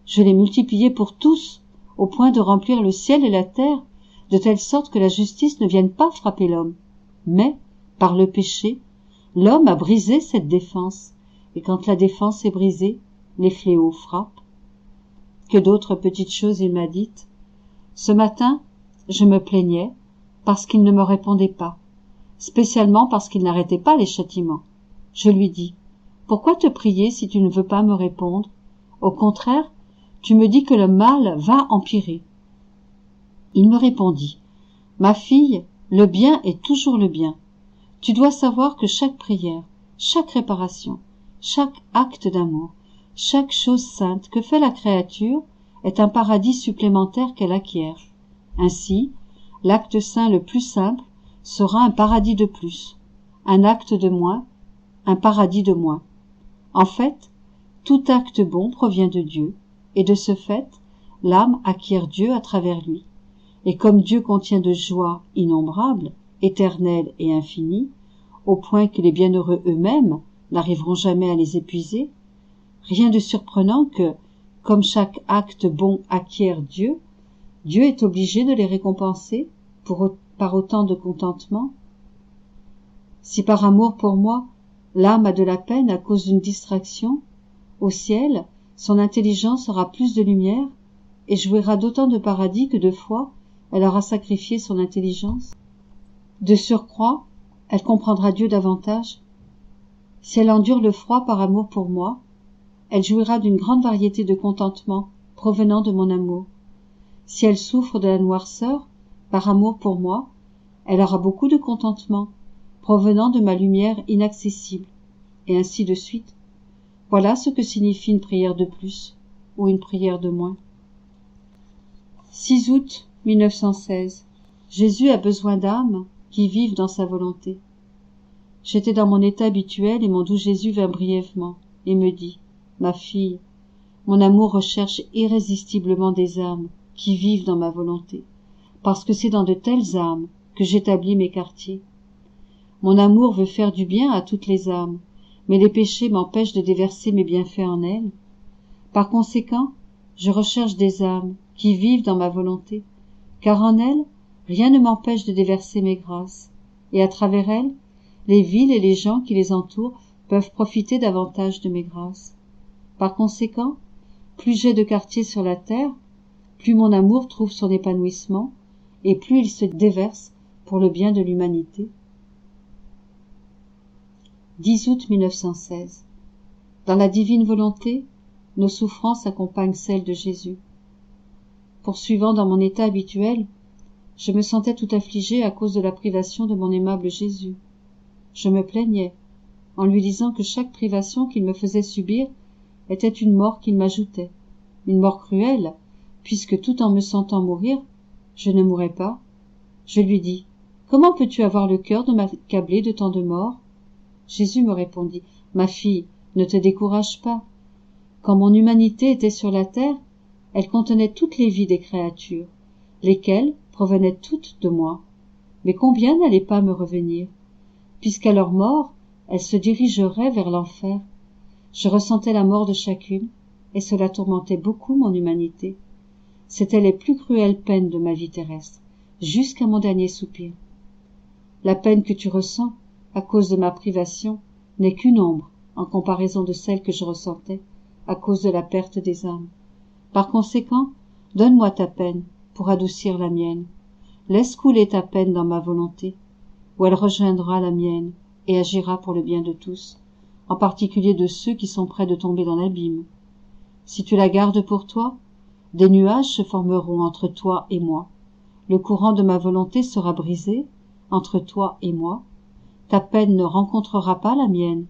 je les multipliais pour tous, au point de remplir le ciel et la terre, de telle sorte que la justice ne vienne pas frapper l'homme. Mais, par le péché, l'homme a brisé cette défense, et quand la défense est brisée, les fléaux frappent. Que d'autres petites choses il m'a dites. Ce matin, je me plaignais parce qu'il ne me répondait pas, spécialement parce qu'il n'arrêtait pas les châtiments. Je lui dis « Pourquoi te prier si tu ne veux pas me répondre ? Au contraire, tu me dis que le mal va empirer. » Il me répondit « Ma fille, le bien est toujours le bien. Tu dois savoir que chaque prière, chaque réparation, chaque acte d'amour, chaque chose sainte que fait la créature est un paradis supplémentaire qu'elle acquiert. Ainsi, l'acte saint le plus simple sera un paradis de plus, un acte de moins, un paradis de moins. En fait, tout acte bon provient de Dieu, et de ce fait, l'âme acquiert Dieu à travers lui. Et comme Dieu contient de joies innombrables, éternelles et infinies, au point que les bienheureux eux-mêmes n'arriveront jamais à les épuiser, rien de surprenant que, comme chaque acte bon acquiert Dieu, Dieu est obligé de les récompenser par autant de contentement. Si par amour pour moi, l'âme a de la peine à cause d'une distraction, au ciel, son intelligence aura plus de lumière et jouira d'autant de paradis que de fois elle aura sacrifié son intelligence. De surcroît, elle comprendra Dieu davantage. Si elle endure le froid par amour pour moi, elle jouira d'une grande variété de contentements provenant de mon amour. Si elle souffre de la noirceur, par amour pour moi, elle aura beaucoup de contentements provenant de ma lumière inaccessible, et ainsi de suite. Voilà ce que signifie une prière de plus, ou une prière de moins. 6 août 1916. Jésus a besoin d'âmes qui vivent dans sa volonté. J'étais dans mon état habituel et mon doux Jésus vint brièvement et me dit « Ma fille, mon amour recherche irrésistiblement des âmes qui vivent dans ma volonté, parce que c'est dans de telles âmes que j'établis mes quartiers. Mon amour veut faire du bien à toutes les âmes, mais les péchés m'empêchent de déverser mes bienfaits en elles. Par conséquent, je recherche des âmes qui vivent dans ma volonté, car en elles, rien ne m'empêche de déverser mes grâces, et à travers elles, les villes et les gens qui les entourent peuvent profiter davantage de mes grâces. Par conséquent, plus j'ai de quartiers sur la terre, plus mon amour trouve son épanouissement, et plus il se déverse pour le bien de l'humanité. 10 août 1916. Dans la divine volonté, nos souffrances accompagnent celles de Jésus. Poursuivant dans mon état habituel, je me sentais tout affligée à cause de la privation de mon aimable Jésus. Je me plaignais, en lui disant que chaque privation qu'il me faisait subir était une mort qu'il m'ajoutait, une mort cruelle, puisque tout en me sentant mourir, je ne mourrais pas. Je lui dis, « Comment peux-tu avoir le cœur de m'accabler de tant de morts ?» Jésus me répondit, « Ma fille, ne te décourage pas. Quand mon humanité était sur la terre, elle contenait toutes les vies des créatures, lesquelles provenaient toutes de moi. Mais combien n'allaient pas me revenir, puisqu'à leur mort, elles se dirigeraient vers l'enfer. Je ressentais la mort de chacune, et cela tourmentait beaucoup mon humanité. C'étaient les plus cruelles peines de ma vie terrestre, jusqu'à mon dernier soupir. La peine que tu ressens, à cause de ma privation, n'est qu'une ombre en comparaison de celle que je ressentais à cause de la perte des âmes. Par conséquent, donne-moi ta peine pour adoucir la mienne. Laisse couler ta peine dans ma volonté, où elle rejoindra la mienne et agira pour le bien de tous, en particulier de ceux qui sont près de tomber dans l'abîme. Si tu la gardes pour toi, des nuages se formeront entre toi et moi. Le courant de ma volonté sera brisé entre toi et moi. Ta peine ne rencontrera pas la mienne.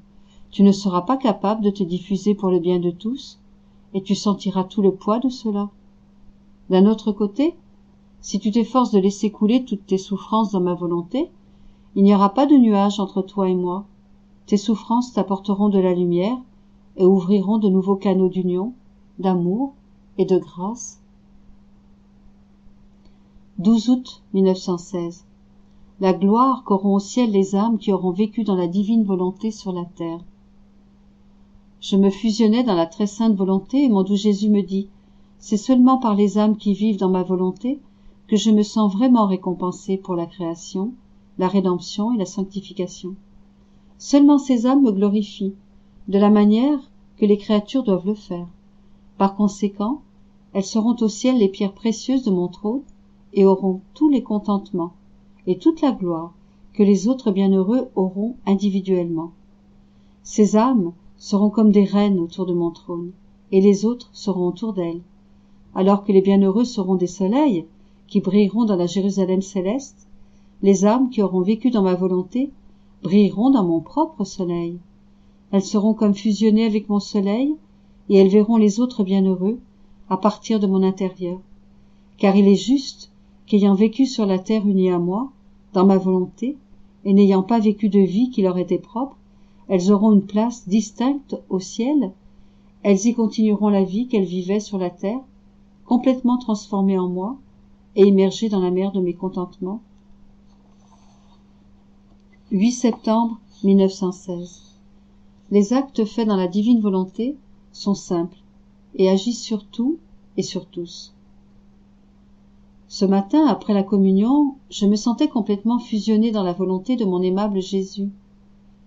Tu ne seras pas capable de te diffuser pour le bien de tous, et tu sentiras tout le poids de cela. D'un autre côté, si tu t'efforces de laisser couler toutes tes souffrances dans ma volonté, il n'y aura pas de nuages entre toi et moi. Tes souffrances t'apporteront de la lumière et ouvriront de nouveaux canaux d'union, d'amour et de grâce. 12 août 1916. La gloire qu'auront au ciel les âmes qui auront vécu dans la divine volonté sur la terre. Je me fusionnais dans la très sainte volonté et mon doux Jésus me dit, « C'est seulement par les âmes qui vivent dans ma volonté que je me sens vraiment récompensé pour la création, la rédemption et la sanctification. Seulement ces âmes me glorifient, de la manière que les créatures doivent le faire. Par conséquent, elles seront au ciel les pierres précieuses de mon trône et auront tous les contentements et toute la gloire que les autres bienheureux auront individuellement. Ces âmes seront comme des reines autour de mon trône, et les autres seront autour d'elles, alors que les bienheureux seront des soleils qui brilleront dans la Jérusalem céleste. Les âmes qui auront vécu dans ma volonté brilleront dans mon propre soleil. Elles seront comme fusionnées avec mon soleil, et elles verront les autres bienheureux à partir de mon intérieur. Car il est juste qu'ayant vécu sur la terre unie à moi, dans ma volonté, et n'ayant pas vécu de vie qui leur était propre, elles auront une place distincte au ciel, elles y continueront la vie qu'elles vivaient sur la terre, complètement transformées en moi, et immergées dans la mer de mes contentements. 8 septembre 1916. Les actes faits dans la divine volonté sont simples, et agissent sur tout et sur tous. Ce matin, après la communion, je me sentais complètement fusionné dans la volonté de mon aimable Jésus.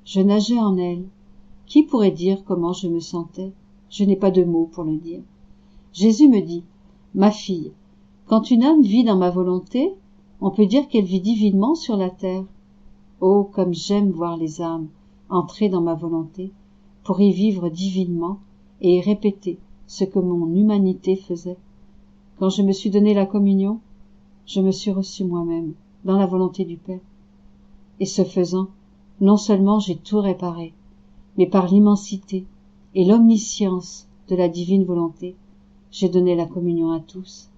Je nageais en elle. Qui pourrait dire comment je me sentais? Je n'ai pas de mots pour le dire. Jésus me dit, « Ma fille, quand une âme vit dans ma volonté, on peut dire qu'elle vit divinement sur la terre. Oh, comme j'aime voir les âmes entrer dans ma volonté, pour y vivre divinement et y répéter ce que mon humanité faisait. Quand je me suis donné la communion, je me suis reçu moi-même dans la volonté du Père. Et ce faisant, non seulement j'ai tout réparé, mais par l'immensité et l'omniscience de la divine volonté, j'ai donné la communion à tous.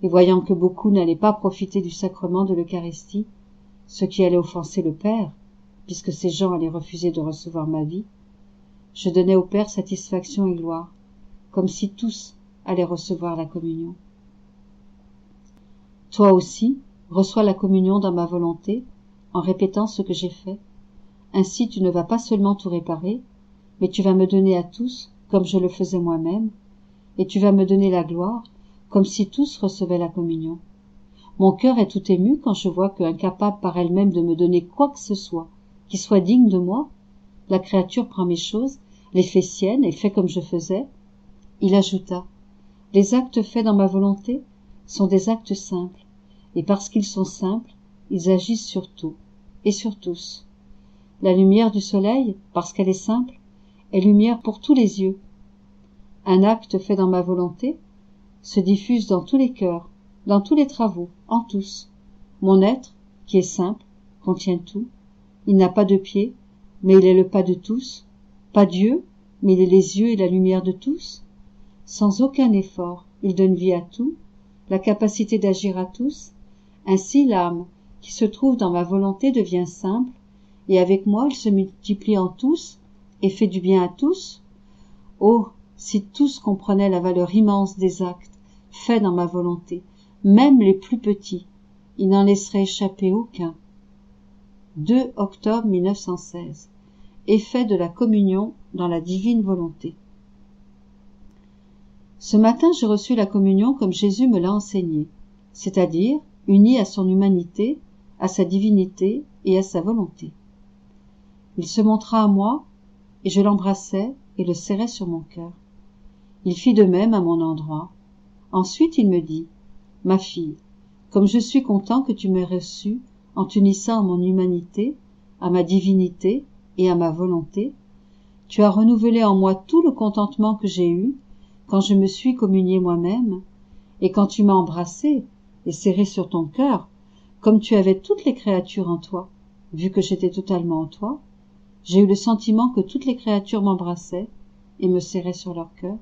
Et voyant que beaucoup n'allaient pas profiter du sacrement de l'Eucharistie, ce qui allait offenser le Père, puisque ces gens allaient refuser de recevoir ma vie, je donnais au Père satisfaction et gloire, comme si tous allaient recevoir la communion. Toi aussi, reçois la communion dans ma volonté, en répétant ce que j'ai fait. Ainsi tu ne vas pas seulement tout réparer, mais tu vas me donner à tous comme je le faisais moi-même, et tu vas me donner la gloire comme si tous recevaient la communion. Mon cœur est tout ému quand je vois qu'incapable par elle-même de me donner quoi que ce soit qui soit digne de moi, la créature prend mes choses, les fait siennes et fait comme je faisais. Il ajouta, Les actes faits dans ma volonté sont des actes simples, et parce qu'ils sont simples, ils agissent sur tout et sur tous. La lumière du soleil, parce qu'elle est simple, est lumière pour tous les yeux. Un acte fait dans ma volonté se diffuse dans tous les cœurs, dans tous les travaux, en tous. Mon être, qui est simple, contient tout. Il n'a pas de pieds, mais il est le pas de tous. Pas Dieu, mais il est les yeux et la lumière de tous. Sans aucun effort, il donne vie à tout, la capacité d'agir à tous. Ainsi l'âme, qui se trouve dans ma volonté, devient simple, et avec moi il se multiplie en tous, et fait du bien à tous. Oh, si tous comprenaient la valeur immense des actes faits dans ma volonté, même les plus petits, ils n'en laisseraient échapper aucun. 2 octobre 1916. Effet de la communion dans la divine volonté. Ce matin, j'ai reçu la communion comme Jésus me l'a enseigné, c'est-à-dire unie à son humanité, à sa divinité et à sa volonté. Il se montra à moi, et je l'embrassai et le serrai sur mon cœur. Il fit de même à mon endroit. Ensuite il me dit, « Ma fille, comme je suis content que tu m'aies reçue en t'unissant à mon humanité, à ma divinité et à ma volonté, tu as renouvelé en moi tout le contentement que j'ai eu quand je me suis communié moi-même, et quand tu m'as embrassé et serré sur ton cœur, comme tu avais toutes les créatures en toi, vu que j'étais totalement en toi, j'ai eu le sentiment que toutes les créatures m'embrassaient et me serraient sur leur cœur.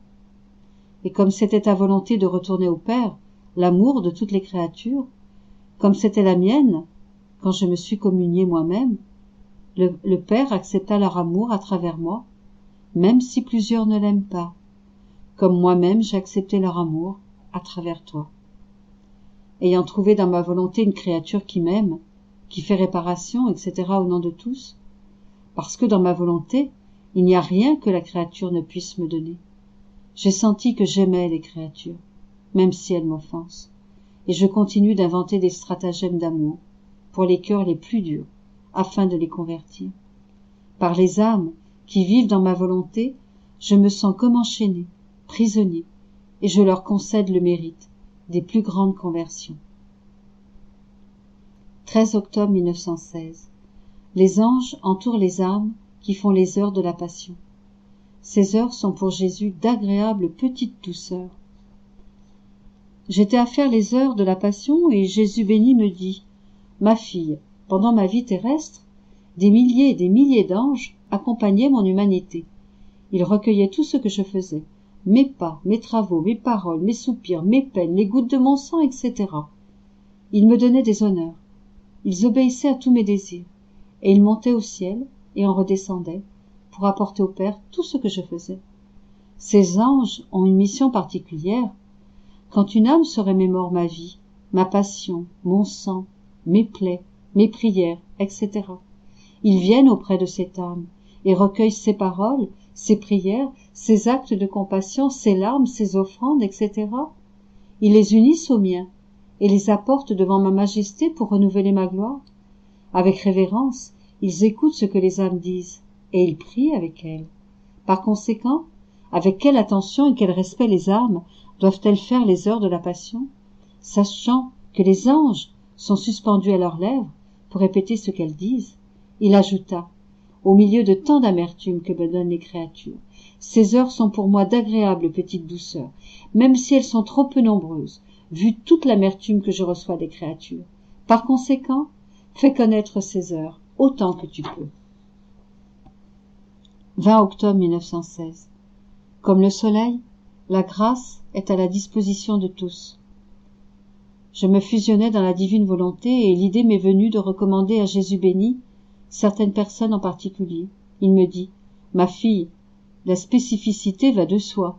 Et comme c'était ta volonté de retourner au Père, l'amour de toutes les créatures, comme c'était la mienne, quand je me suis communié moi-même, le Père accepta leur amour à travers moi, même si plusieurs ne l'aiment pas, comme moi-même j'ai accepté leur amour à travers toi. Ayant trouvé dans ma volonté une créature qui m'aime, qui fait réparation, etc. au nom de tous, parce que dans ma volonté, il n'y a rien que la créature ne puisse me donner. J'ai senti que j'aimais les créatures, même si elles m'offensent, et je continue d'inventer des stratagèmes d'amour pour les cœurs les plus durs, afin de les convertir. Par les âmes qui vivent dans ma volonté, je me sens comme enchaîné, prisonnier, et je leur concède le mérite des plus grandes conversions. 13 octobre 1916. Les anges entourent les âmes qui font les heures de la passion. Ces heures sont pour Jésus d'agréables petites douceurs. J'étais à faire les heures de la passion et Jésus béni me dit, « Ma fille, pendant ma vie terrestre, des milliers et des milliers d'anges accompagnaient mon humanité. Ils recueillaient tout ce que je faisais, mes pas, mes travaux, mes paroles, mes soupirs, mes peines, les gouttes de mon sang, etc. Ils me donnaient des honneurs. Ils obéissaient à tous mes désirs, et ils montaient au ciel et en redescendaient pour apporter au Père tout ce que je faisais. Ces anges ont une mission particulière. Quand une âme se remémore ma vie, ma passion, mon sang, mes plaies, mes prières, etc., ils viennent auprès de cette âme et recueillent ses paroles, ses prières, ses actes de compassion, ses larmes, ses offrandes, etc. Ils les unissent aux miens et les apportent devant ma majesté pour renouveler ma gloire. Avec révérence, ils écoutent ce que les âmes disent et ils prient avec elles. Par conséquent, avec quelle attention et quel respect les âmes doivent-elles faire les heures de la passion, sachant que les anges sont suspendus à leurs lèvres pour répéter ce qu'elles disent. Il ajouta, au milieu de tant d'amertume que me donnent les créatures, ces heures sont pour moi d'agréables petites douceurs, même si elles sont trop peu nombreuses, vu toute l'amertume que je reçois des créatures. Par conséquent, fais connaître ces heures autant que tu peux. 20 octobre 1916. Comme le soleil, la grâce est à la disposition de tous. Je me fusionnais dans la divine volonté et l'idée m'est venue de recommander à Jésus béni certaines personnes en particulier. Il me dit, « Ma fille, la spécificité va de soi,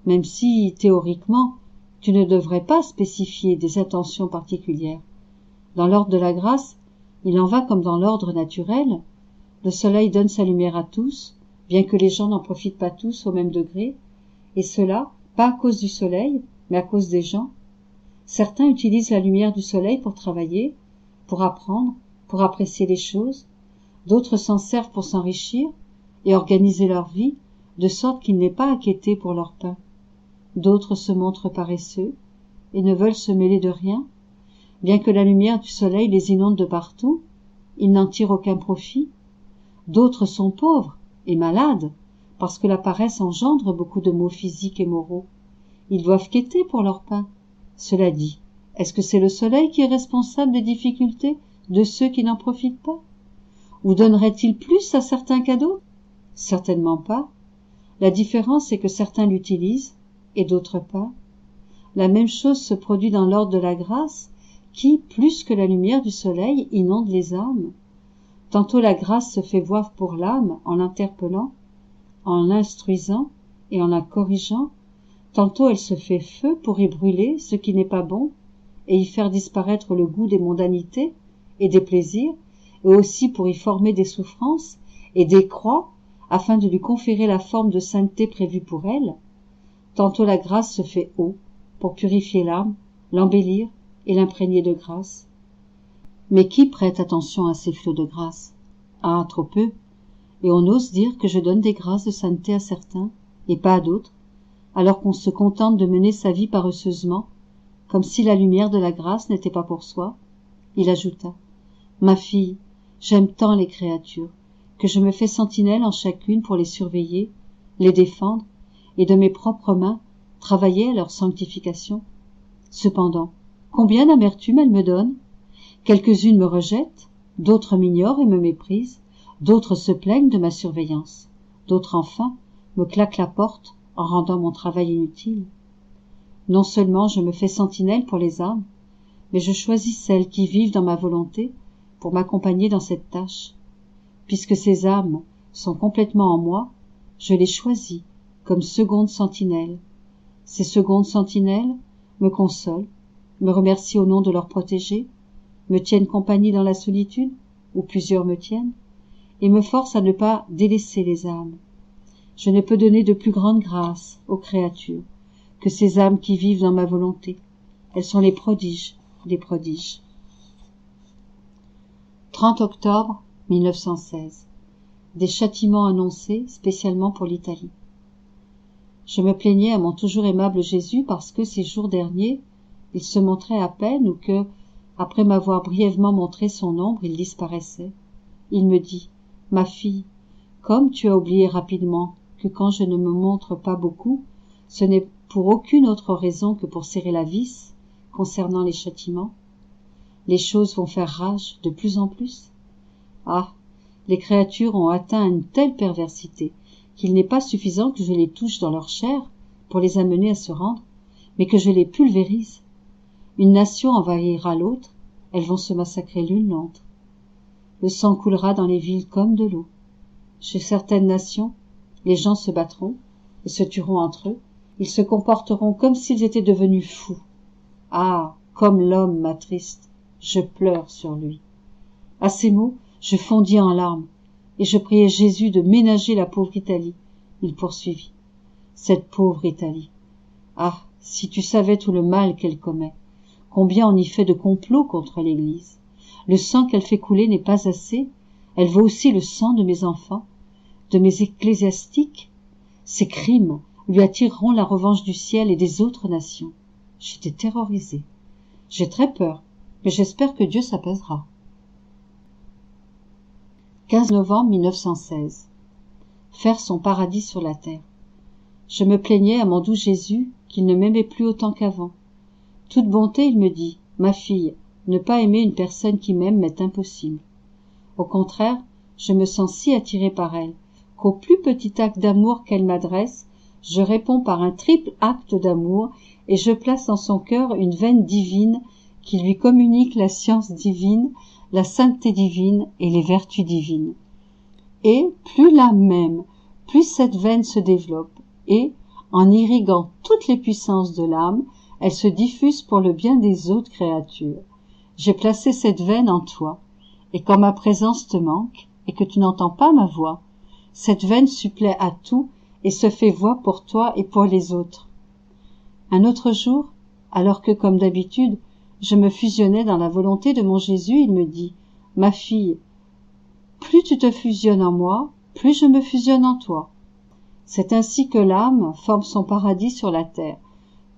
même si, théoriquement, tu ne devrais pas spécifier des intentions particulières. Dans l'ordre de la grâce, il en va comme dans l'ordre naturel. Le soleil donne sa lumière à tous, bien que les gens n'en profitent pas tous au même degré, et cela, pas à cause du soleil, mais à cause des gens. Certains utilisent la lumière du soleil pour travailler, pour apprendre, pour apprécier les choses. D'autres s'en servent pour s'enrichir et organiser leur vie, de sorte qu'ils n'aient pas à quêter pour leur pain. d'autres se montrent paresseux et ne veulent se mêler de rien. Bien que la lumière du soleil les inonde de partout, ils n'en tirent aucun profit. D'autres sont pauvres et malades, parce que la paresse engendre beaucoup de maux physiques et moraux. Ils doivent quêter pour leur pain. Cela dit, est-ce que c'est le soleil qui est responsable des difficultés de ceux qui n'en profitent pas? Ou donnerait-il plus à certains qu'à d'autres? Certainement pas. La différence est que certains l'utilisent et d'autres pas. La même chose se produit dans l'ordre de la grâce qui, plus que la lumière du soleil, inonde les âmes. Tantôt la grâce se fait voir pour l'âme en l'interpellant, en l'instruisant et en la corrigeant, tantôt elle se fait feu pour y brûler ce qui n'est pas bon et y faire disparaître le goût des mondanités et des plaisirs, et aussi pour y former des souffrances et des croix afin de lui conférer la forme de sainteté prévue pour elle. Tantôt la grâce se fait eau pour purifier l'âme, l'embellir et l'imprégner de grâce. Mais qui prête attention à ces flots de grâce? Ah, trop peu. Et on ose dire que je donne des grâces de sainteté à certains, et pas à d'autres, alors qu'on se contente de mener sa vie paresseusement, comme si la lumière de la grâce n'était pas pour soi. Il ajouta, « Ma fille, j'aime tant les créatures, que je me fais sentinelle en chacune pour les surveiller, les défendre, et de mes propres mains travailler à leur sanctification. Cependant, combien d'amertume elles me donnent? Quelques-unes me rejettent, d'autres m'ignorent et me méprisent, d'autres se plaignent de ma surveillance, d'autres enfin me claquent la porte en rendant mon travail inutile. Non seulement je me fais sentinelle pour les âmes, mais je choisis celles qui vivent dans ma volonté pour m'accompagner dans cette tâche. Puisque ces âmes sont complètement en moi, je les choisis comme secondes sentinelles. Ces secondes sentinelles me consolent, me remercient au nom de leur protégé, me tiennent compagnie dans la solitude, où plusieurs me tiennent, et me forcent à ne pas délaisser les âmes. Je ne peux donner de plus grande grâce aux créatures que ces âmes qui vivent dans ma volonté. Elles sont les prodiges des prodiges. 30 octobre 1916. Des châtiments annoncés spécialement pour l'Italie. Je me plaignais à mon toujours aimable Jésus parce que ces jours derniers, il se montrait à peine ou que, après m'avoir brièvement montré son ombre, il disparaissait. Il me dit, « Ma fille, comme tu as oublié rapidement que quand je ne me montre pas beaucoup, ce n'est pour aucune autre raison que pour serrer la vis concernant les châtiments. Les choses vont faire rage de plus en plus. Ah, les créatures ont atteint une telle perversité qu'il n'est pas suffisant que je les touche dans leur chair pour les amener à se rendre, mais que je les pulvérise. Une nation envahira l'autre, elles vont se massacrer l'une l'autre. Le sang coulera dans les villes comme de l'eau. Chez certaines nations, les gens se battront et se tueront entre eux. Ils se comporteront comme s'ils étaient devenus fous. Ah, comme l'homme m'attriste, je pleure sur lui. À ces mots, je fondis en larmes, et je priai Jésus de ménager la pauvre Italie. Il poursuivit. Cette pauvre Italie. Ah, si tu savais tout le mal qu'elle commet, combien on y fait de complots contre l'Église. Le sang qu'elle fait couler n'est pas assez, elle veut aussi le sang de mes enfants, de mes ecclésiastiques. Ces crimes lui attireront la revanche du ciel et des autres nations. J'étais terrorisée. J'ai très peur, mais j'espère que Dieu s'apaisera. 15 novembre 1916. Faire son paradis sur la terre. Je me plaignais à mon doux Jésus qu'il ne m'aimait plus autant qu'avant. Toute bonté, il me dit, « Ma fille, ne pas aimer une personne qui m'aime m'est impossible. Au contraire, je me sens si attirée par elle, qu'au plus petit acte d'amour qu'elle m'adresse, je réponds par un triple acte d'amour et je place dans son cœur une veine divine qui lui communique la science divine, la sainteté divine et les vertus divines. Et plus l'âme m'aime, plus cette veine se développe et, en irriguant toutes les puissances de l'âme, elle se diffuse pour le bien des autres créatures. J'ai placé cette veine en toi, et quand ma présence te manque, et que tu n'entends pas ma voix, cette veine supplée à tout et se fait voix pour toi et pour les autres. Un autre jour, alors que, comme d'habitude, je me fusionnais dans la volonté de mon Jésus, il me dit, « Ma fille, plus tu te fusionnes en moi, plus je me fusionne en toi. » C'est ainsi que l'âme forme son paradis sur la terre.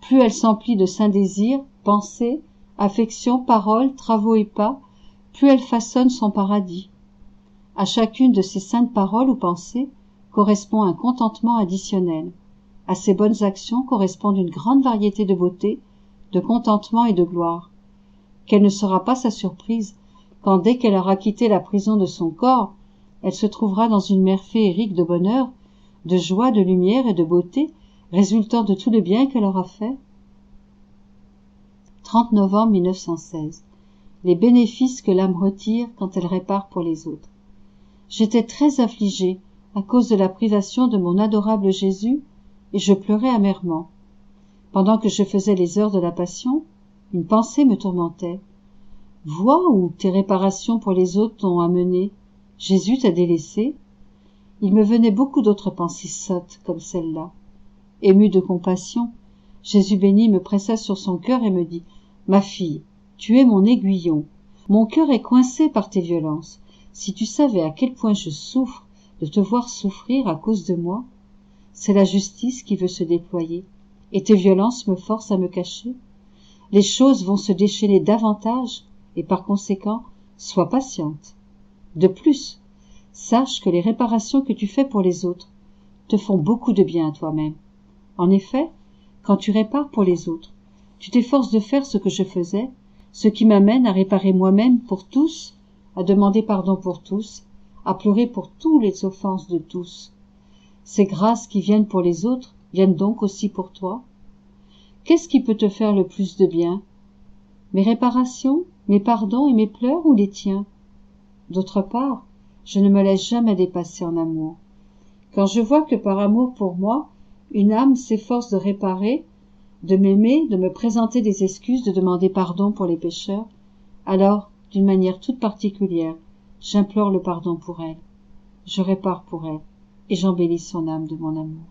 Plus elle s'emplit de saints désirs, pensées, affections, paroles, travaux et pas, plus elle façonne son paradis. À chacune de ces saintes paroles ou pensées correspond un contentement additionnel. À ces bonnes actions correspondent une grande variété de beauté, de contentement et de gloire. Quelle ne sera pas sa surprise quand, dès qu'elle aura quitté la prison de son corps, elle se trouvera dans une mer féerique de bonheur, de joie, de lumière et de beauté, résultant de tout le bien qu'elle aura fait. 30 novembre 1916. Les bénéfices que l'âme retire quand elle répare pour les autres. J'étais très affligée à cause de la privation de mon adorable Jésus, et je pleurais amèrement. Pendant que je faisais les heures de la Passion, une pensée me tourmentait. Vois où tes réparations pour les autres t'ont amené. Jésus t'a délaissé. Il me venait beaucoup d'autres pensées sottes comme celle-là. Ému de compassion, Jésus béni me pressa sur son cœur et me dit « Ma fille, tu es mon aiguillon. Mon cœur est coincé par tes violences. Si tu savais à quel point je souffre de te voir souffrir à cause de moi, c'est la justice qui veut se déployer, et tes violences me forcent à me cacher. Les choses vont se déchaîner davantage, et par conséquent, sois patiente. De plus, sache que les réparations que tu fais pour les autres te font beaucoup de bien à toi-même. En effet, quand tu répares pour les autres, tu t'efforces de faire ce que je faisais, ce qui m'amène à réparer moi-même pour tous, à demander pardon pour tous, à pleurer pour toutes les offenses de tous. Ces grâces qui viennent pour les autres viennent donc aussi pour toi. Qu'est-ce qui peut te faire le plus de bien? Mes réparations, mes pardons et mes pleurs ou les tiens? D'autre part, je ne me laisse jamais dépasser en amour. Quand je vois que par amour pour moi, une âme s'efforce de réparer, de m'aimer, de me présenter des excuses, de demander pardon pour les pécheurs, alors, d'une manière toute particulière, j'implore le pardon pour elle. Je répare pour elle, et j'embellis son âme de mon amour.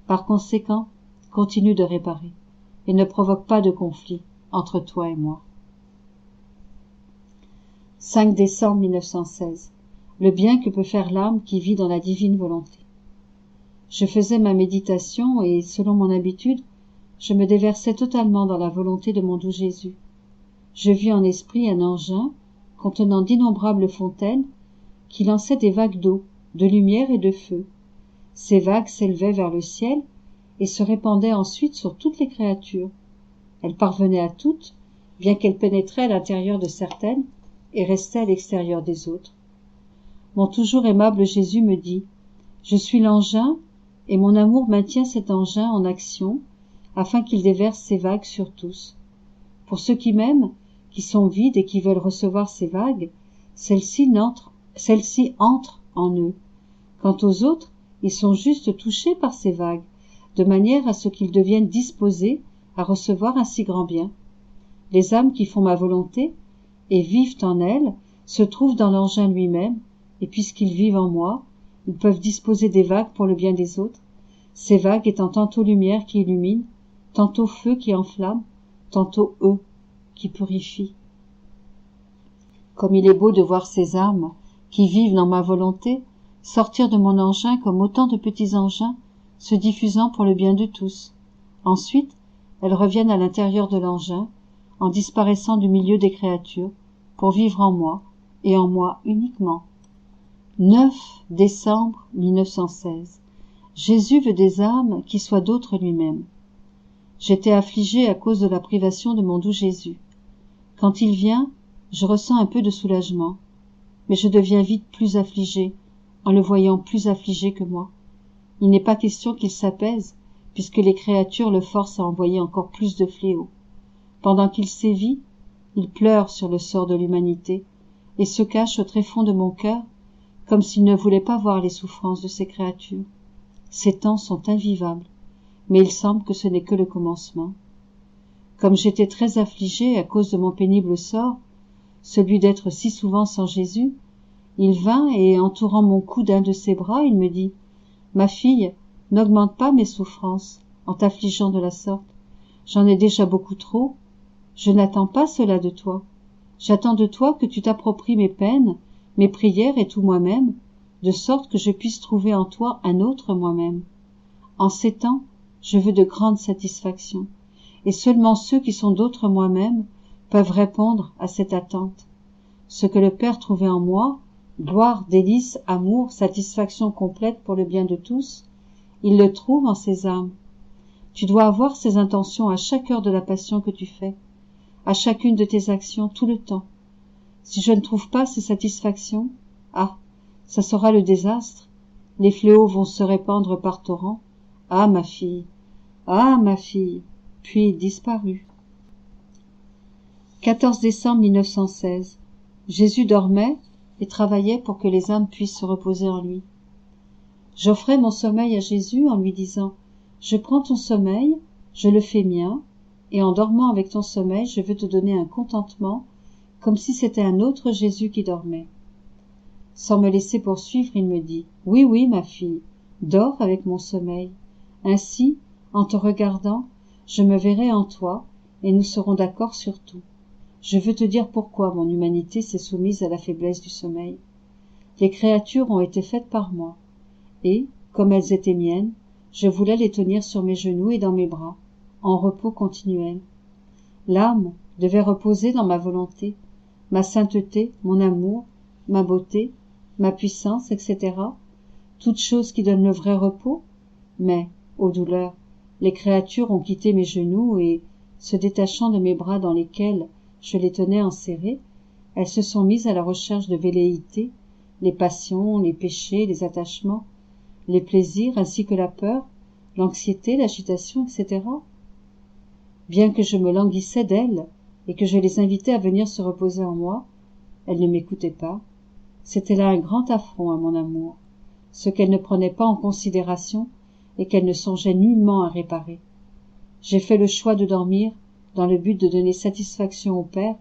Par conséquent, continue de réparer, et ne provoque pas de conflit entre toi et moi. 5 décembre 1916. Le bien que peut faire l'âme qui vit dans la divine volonté. Je faisais ma méditation et, selon mon habitude, je me déversais totalement dans la volonté de mon doux Jésus. Je vis en esprit un engin contenant d'innombrables fontaines qui lançaient des vagues d'eau, de lumière et de feu. Ces vagues s'élevaient vers le ciel et se répandaient ensuite sur toutes les créatures. Elles parvenaient à toutes, bien qu'elles pénétraient à l'intérieur de certaines et restaient à l'extérieur des autres. Mon toujours aimable Jésus me dit « Je suis l'engin et mon amour maintient cet engin en action afin qu'il déverse ses vagues sur tous. Pour ceux qui m'aiment, qui sont vides et qui veulent recevoir ces vagues, celles-ci entrent en eux. Quant aux autres, ils sont juste touchés par ces vagues, de manière à ce qu'ils deviennent disposés à recevoir un si grand bien. Les âmes qui font ma volonté et vivent en elle se trouvent dans l'engin lui-même, et puisqu'ils vivent en moi, ils peuvent disposer des vagues pour le bien des autres, ces vagues étant tantôt lumière qui illumine, tantôt feu qui enflamme, tantôt eau qui purifie. Comme il est beau de voir ces âmes qui vivent dans ma volonté sortir de mon engin comme autant de petits engins se diffusant pour le bien de tous. Ensuite, elles reviennent à l'intérieur de l'engin, en disparaissant du milieu des créatures, pour vivre en moi, et en moi uniquement. 9 décembre 1916. Jésus veut des âmes qui soient d'autres lui-même. J'étais affligée à cause de la privation de mon doux Jésus. Quand il vient, je ressens un peu de soulagement, mais je deviens vite plus affligée, en le voyant plus affligé que moi. Il n'est pas question qu'il s'apaise, puisque les créatures le forcent à envoyer encore plus de fléaux. Pendant qu'il sévit, il pleure sur le sort de l'humanité, et se cache au tréfonds de mon cœur, comme s'il ne voulait pas voir les souffrances de ces créatures. Ces temps sont invivables, mais il semble que ce n'est que le commencement. Comme j'étais très affligée à cause de mon pénible sort, celui d'être si souvent sans Jésus, il vint et, entourant mon cou d'un de ses bras, il me dit « Ma fille, n'augmente pas mes souffrances en t'affligeant de la sorte. J'en ai déjà beaucoup trop. Je n'attends pas cela de toi. J'attends de toi que tu t'appropries mes peines, mes prières et tout moi-même, de sorte que je puisse trouver en toi un autre moi-même. En ces temps, je veux de grandes satisfactions, et seulement ceux qui sont d'autres moi-même peuvent répondre à cette attente. Ce que le Père trouvait en moi, gloire, délice, amour, satisfaction complète pour le bien de tous, il le trouve en ces âmes. Tu dois avoir ces intentions à chaque heure de la passion que tu fais, à chacune de tes actions, tout le temps. Si je ne trouve pas ces satisfactions, ah, ça sera le désastre. Les fléaux vont se répandre par torrents. Ah, ma fille, puis disparut. 14 décembre 1916. Jésus dormait et travaillait pour que les âmes puissent se reposer en lui. J'offrais mon sommeil à Jésus en lui disant « Je prends ton sommeil, je le fais mien, et en dormant avec ton sommeil, je veux te donner un contentement, comme si c'était un autre Jésus qui dormait. » Sans me laisser poursuivre, il me dit « Oui, oui, ma fille, dors avec mon sommeil. Ainsi, en te regardant, je me verrai en toi, et nous serons d'accord sur tout. Je veux te dire pourquoi mon humanité s'est soumise à la faiblesse du sommeil. Les créatures ont été faites par moi, et, comme elles étaient miennes, je voulais les tenir sur mes genoux et dans mes bras, en repos continuel. L'âme devait reposer dans ma volonté, ma sainteté, mon amour, ma beauté, ma puissance, etc., toutes choses qui donnent le vrai repos, mais, ô douleur, les créatures ont quitté mes genoux et, se détachant de mes bras dans lesquels je les tenais enserrés, elles se sont mises à la recherche de velléités, les passions, les péchés, les attachements, les plaisirs ainsi que la peur, l'anxiété, l'agitation, etc. Bien que je me languissais d'elles et que je les invitais à venir se reposer en moi, elles ne m'écoutaient pas. C'était là un grand affront à mon amour, ce qu'elles ne prenaient pas en considération et qu'elles ne songeaient nullement à réparer. J'ai fait le choix de dormir dans le but de donner satisfaction au Père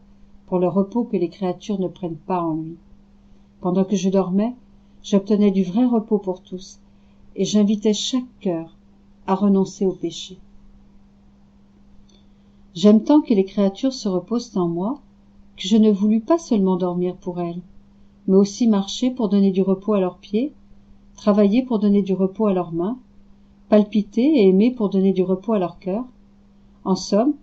pour le repos que les créatures ne prennent pas en lui. Pendant que je dormais, j'obtenais du vrai repos pour tous, et j'invitais chaque cœur à renoncer au péché. J'aime tant que les créatures se reposent en moi, que je ne voulus pas seulement dormir pour elles, mais aussi marcher pour donner du repos à leurs pieds, travailler pour donner du repos à leurs mains, palpiter et aimer pour donner du repos à leur cœur. En somme,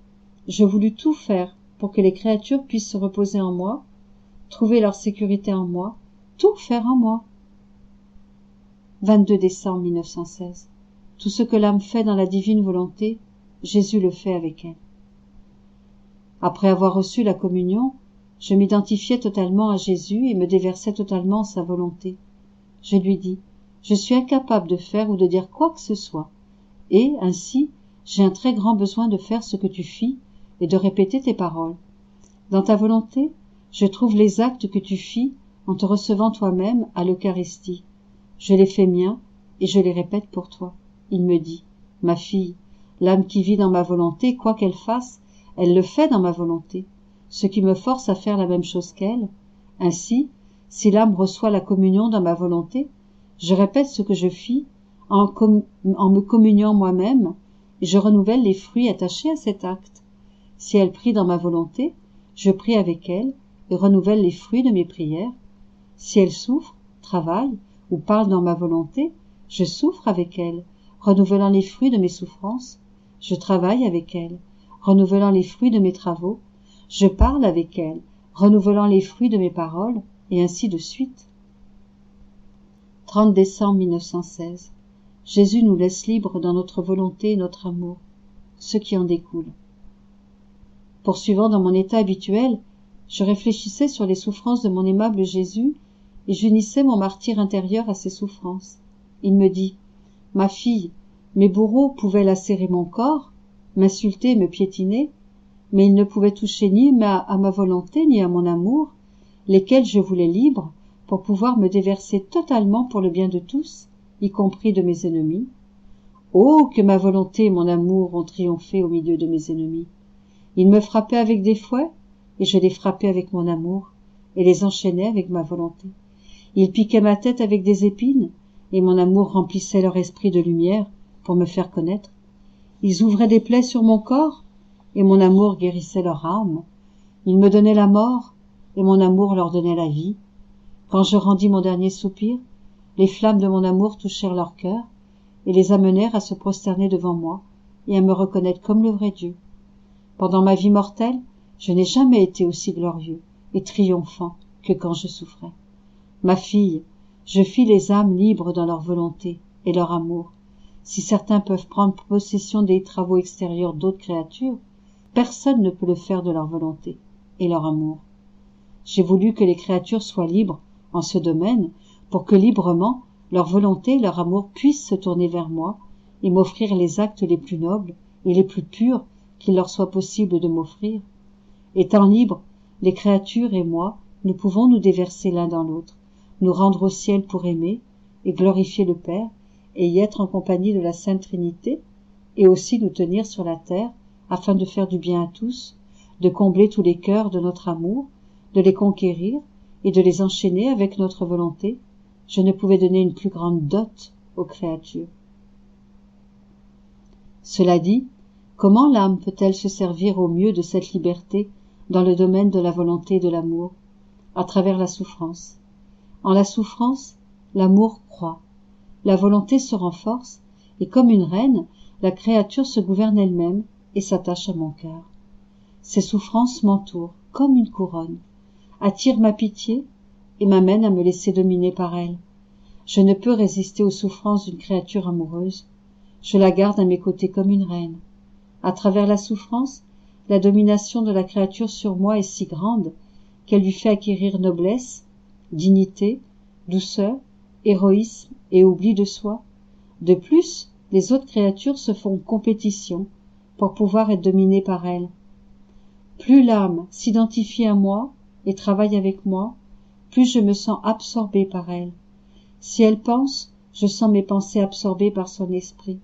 je voulus tout faire pour que les créatures puissent se reposer en moi, trouver leur sécurité en moi, tout faire en moi. 22 décembre 1916. Tout ce que l'âme fait dans la divine volonté, Jésus le fait avec elle. Après avoir reçu la communion, je m'identifiais totalement à Jésus et me déversais totalement en sa volonté. Je lui dis, je suis incapable de faire ou de dire quoi que ce soit, et, ainsi, j'ai un très grand besoin de faire ce que tu fis et de répéter tes paroles. Dans ta volonté, je trouve les actes que tu fis en te recevant toi-même à l'Eucharistie. Je les fais miens et je les répète pour toi. Il me dit, ma fille, l'âme qui vit dans ma volonté, quoi qu'elle fasse, elle le fait dans ma volonté, ce qui me force à faire la même chose qu'elle. Ainsi, si l'âme reçoit la communion dans ma volonté, je répète ce que je fis en me communiant moi-même, et je renouvelle les fruits attachés à cet acte. Si elle prie dans ma volonté, je prie avec elle et renouvelle les fruits de mes prières. Si elle souffre, travaille ou parle dans ma volonté, je souffre avec elle, renouvelant les fruits de mes souffrances. Je travaille avec elle, renouvelant les fruits de mes travaux. Je parle avec elle, renouvelant les fruits de mes paroles, et ainsi de suite. 30 décembre 1916. Jésus nous laisse libres dans notre volonté et notre amour, ce qui en découle. Poursuivant dans mon état habituel, je réfléchissais sur les souffrances de mon aimable Jésus et j'unissais mon martyre intérieur à ses souffrances. Il me dit, ma fille, mes bourreaux pouvaient lacérer mon corps, m'insulter et me piétiner, mais ils ne pouvaient toucher ni à ma volonté ni à mon amour, lesquels je voulais libres pour pouvoir me déverser totalement pour le bien de tous, y compris de mes ennemis. Oh, que ma volonté et mon amour ont triomphé au milieu de mes ennemis. Ils me frappaient avec des fouets, et je les frappais avec mon amour, et les enchaînais avec ma volonté. Ils piquaient ma tête avec des épines, et mon amour remplissait leur esprit de lumière pour me faire connaître. Ils ouvraient des plaies sur mon corps, et mon amour guérissait leur âme. Ils me donnaient la mort, et mon amour leur donnait la vie. Quand je rendis mon dernier soupir, les flammes de mon amour touchèrent leur cœur, et les amenèrent à se prosterner devant moi et à me reconnaître comme le vrai Dieu. Pendant ma vie mortelle, je n'ai jamais été aussi glorieux et triomphant que quand je souffrais. Ma fille, je fis les âmes libres dans leur volonté et leur amour. Si certains peuvent prendre possession des travaux extérieurs d'autres créatures, personne ne peut le faire de leur volonté et leur amour. J'ai voulu que les créatures soient libres en ce domaine pour que librement leur volonté et leur amour puissent se tourner vers moi et m'offrir les actes les plus nobles et les plus purs qu'il leur soit possible de m'offrir. Étant libres, les créatures et moi, nous pouvons nous déverser l'un dans l'autre, nous rendre au ciel pour aimer et glorifier le Père et y être en compagnie de la Sainte Trinité, et aussi nous tenir sur la terre afin de faire du bien à tous, de combler tous les cœurs de notre amour, de les conquérir et de les enchaîner avec notre volonté. Je ne pouvais donner une plus grande dot aux créatures. Cela dit, comment l'âme peut-elle se servir au mieux de cette liberté dans le domaine de la volonté et de l'amour? À travers la souffrance. En la souffrance, l'amour croît, la volonté se renforce, et comme une reine, la créature se gouverne elle-même et s'attache à mon cœur. Ces souffrances m'entourent comme une couronne, attirent ma pitié et m'amènent à me laisser dominer par elles. Je ne peux résister aux souffrances d'une créature amoureuse. Je la garde à mes côtés comme une reine. À travers la souffrance, la domination de la créature sur moi est si grande qu'elle lui fait acquérir noblesse, dignité, douceur, héroïsme et oubli de soi. De plus, les autres créatures se font compétition pour pouvoir être dominées par elle. Plus l'âme s'identifie à moi et travaille avec moi, plus je me sens absorbé par elle. Si elle pense, je sens mes pensées absorbées par son esprit.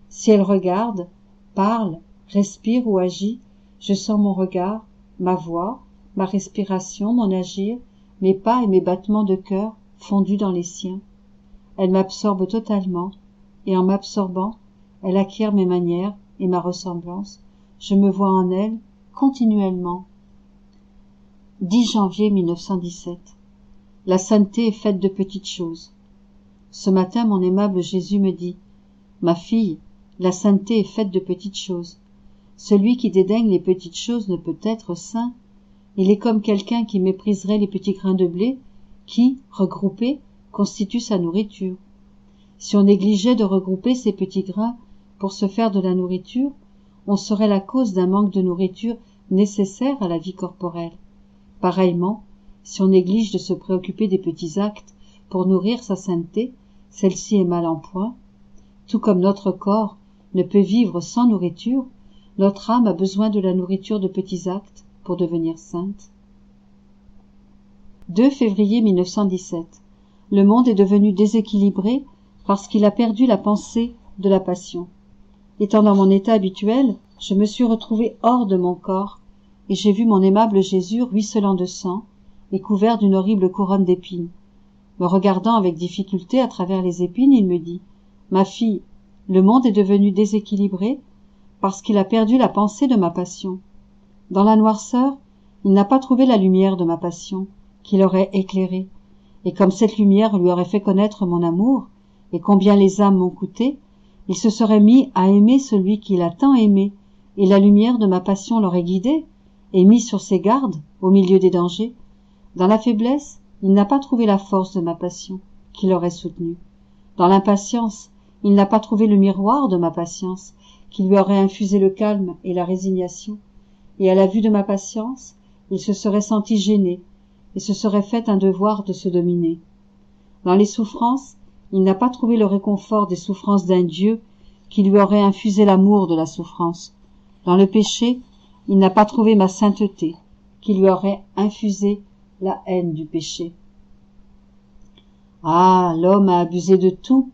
Si elle regarde, parle, respire ou agit, je sens mon regard, ma voix, ma respiration, mon agir, mes pas et mes battements de cœur fondus dans les siens. Elle m'absorbe totalement, et en m'absorbant, elle acquiert mes manières et ma ressemblance. Je me vois en elle continuellement. 10 janvier 1917. La sainteté est faite de petites choses. Ce matin, mon aimable Jésus me dit: Ma fille, la sainteté est faite de petites choses. Celui qui dédaigne les petites choses ne peut être saint. Il est comme quelqu'un qui mépriserait les petits grains de blé qui, regroupés, constituent sa nourriture. Si on négligeait de regrouper ces petits grains pour se faire de la nourriture, on serait la cause d'un manque de nourriture nécessaire à la vie corporelle. Pareillement, si on néglige de se préoccuper des petits actes pour nourrir sa sainteté, celle-ci est mal en point. Tout comme notre corps ne peut vivre sans nourriture, notre âme a besoin de la nourriture de petits actes pour devenir sainte. 2 février 1917. Le monde est devenu déséquilibré parce qu'il a perdu la pensée de la passion. Étant dans mon état habituel, je me suis retrouvé hors de mon corps et j'ai vu mon aimable Jésus ruisselant de sang et couvert d'une horrible couronne d'épines. Me regardant avec difficulté à travers les épines, il me dit: Ma fille, le monde est devenu déséquilibré parce qu'il a perdu la pensée de ma passion. Dans la noirceur, il n'a pas trouvé la lumière de ma passion qui l'aurait éclairé, et comme cette lumière lui aurait fait connaître mon amour et combien les âmes m'ont coûté, il se serait mis à aimer celui qu'il a tant aimé, et la lumière de ma passion l'aurait guidé et mis sur ses gardes au milieu des dangers. Dans la faiblesse, il n'a pas trouvé la force de ma passion qui l'aurait soutenu. Dans l'impatience, il n'a pas trouvé le miroir de ma patience qui lui aurait infusé le calme et la résignation. Et à la vue de ma patience, il se serait senti gêné et se serait fait un devoir de se dominer. Dans les souffrances, il n'a pas trouvé le réconfort des souffrances d'un Dieu qui lui aurait infusé l'amour de la souffrance. Dans le péché, il n'a pas trouvé ma sainteté qui lui aurait infusé la haine du péché. Ah, l'homme a abusé de tout,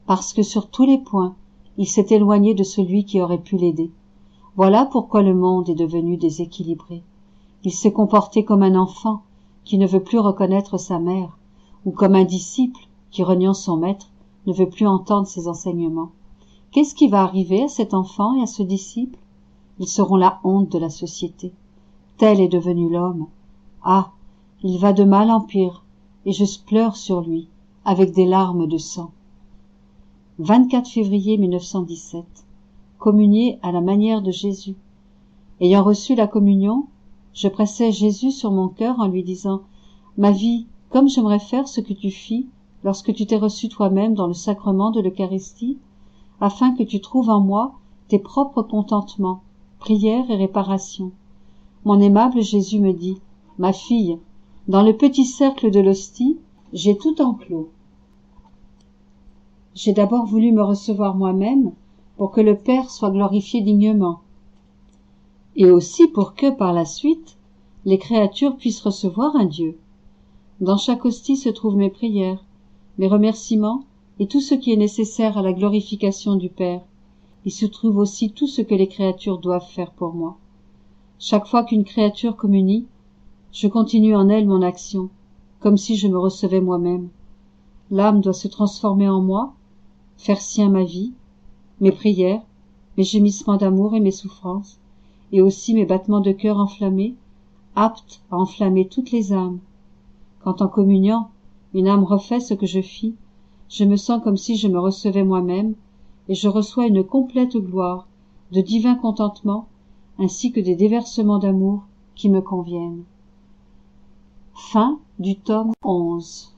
parce que sur tous les points, il s'est éloigné de celui qui aurait pu l'aider. Voilà pourquoi le monde est devenu déséquilibré. Il s'est comporté comme un enfant qui ne veut plus reconnaître sa mère, ou comme un disciple qui, reniant son maître, ne veut plus entendre ses enseignements. Qu'est-ce qui va arriver à cet enfant et à ce disciple? Ils seront la honte de la société. Tel est devenu l'homme. Ah, il va de mal en pire, et je pleure sur lui, avec des larmes de sang. 24 février 1917. Communier à la manière de Jésus. Ayant reçu la communion, je pressai Jésus sur mon cœur en lui disant « Ma vie, comme j'aimerais faire ce que tu fis lorsque tu t'es reçu toi-même dans le sacrement de l'Eucharistie, afin que tu trouves en moi tes propres contentements, prières et réparations. » Mon aimable Jésus me dit « Ma fille, dans le petit cercle de l'hostie, j'ai tout enclos. J'ai d'abord voulu me recevoir moi-même pour que le Père soit glorifié dignement, et aussi pour que, par la suite, les créatures puissent recevoir un Dieu. Dans chaque hostie se trouvent mes prières, mes remerciements et tout ce qui est nécessaire à la glorification du Père. Il se trouve aussi tout ce que les créatures doivent faire pour moi. Chaque fois qu'une créature communie, je continue en elle mon action, comme si je me recevais moi-même. L'âme doit se transformer en moi, faire sien ma vie, mes prières, mes gémissements d'amour et mes souffrances, et aussi mes battements de cœur enflammés, aptes à enflammer toutes les âmes. Quand en communiant, une âme refait ce que je fis, je me sens comme si je me recevais moi-même, et je reçois une complète gloire, de divin contentement, ainsi que des déversements d'amour qui me conviennent. Fin du tome 11.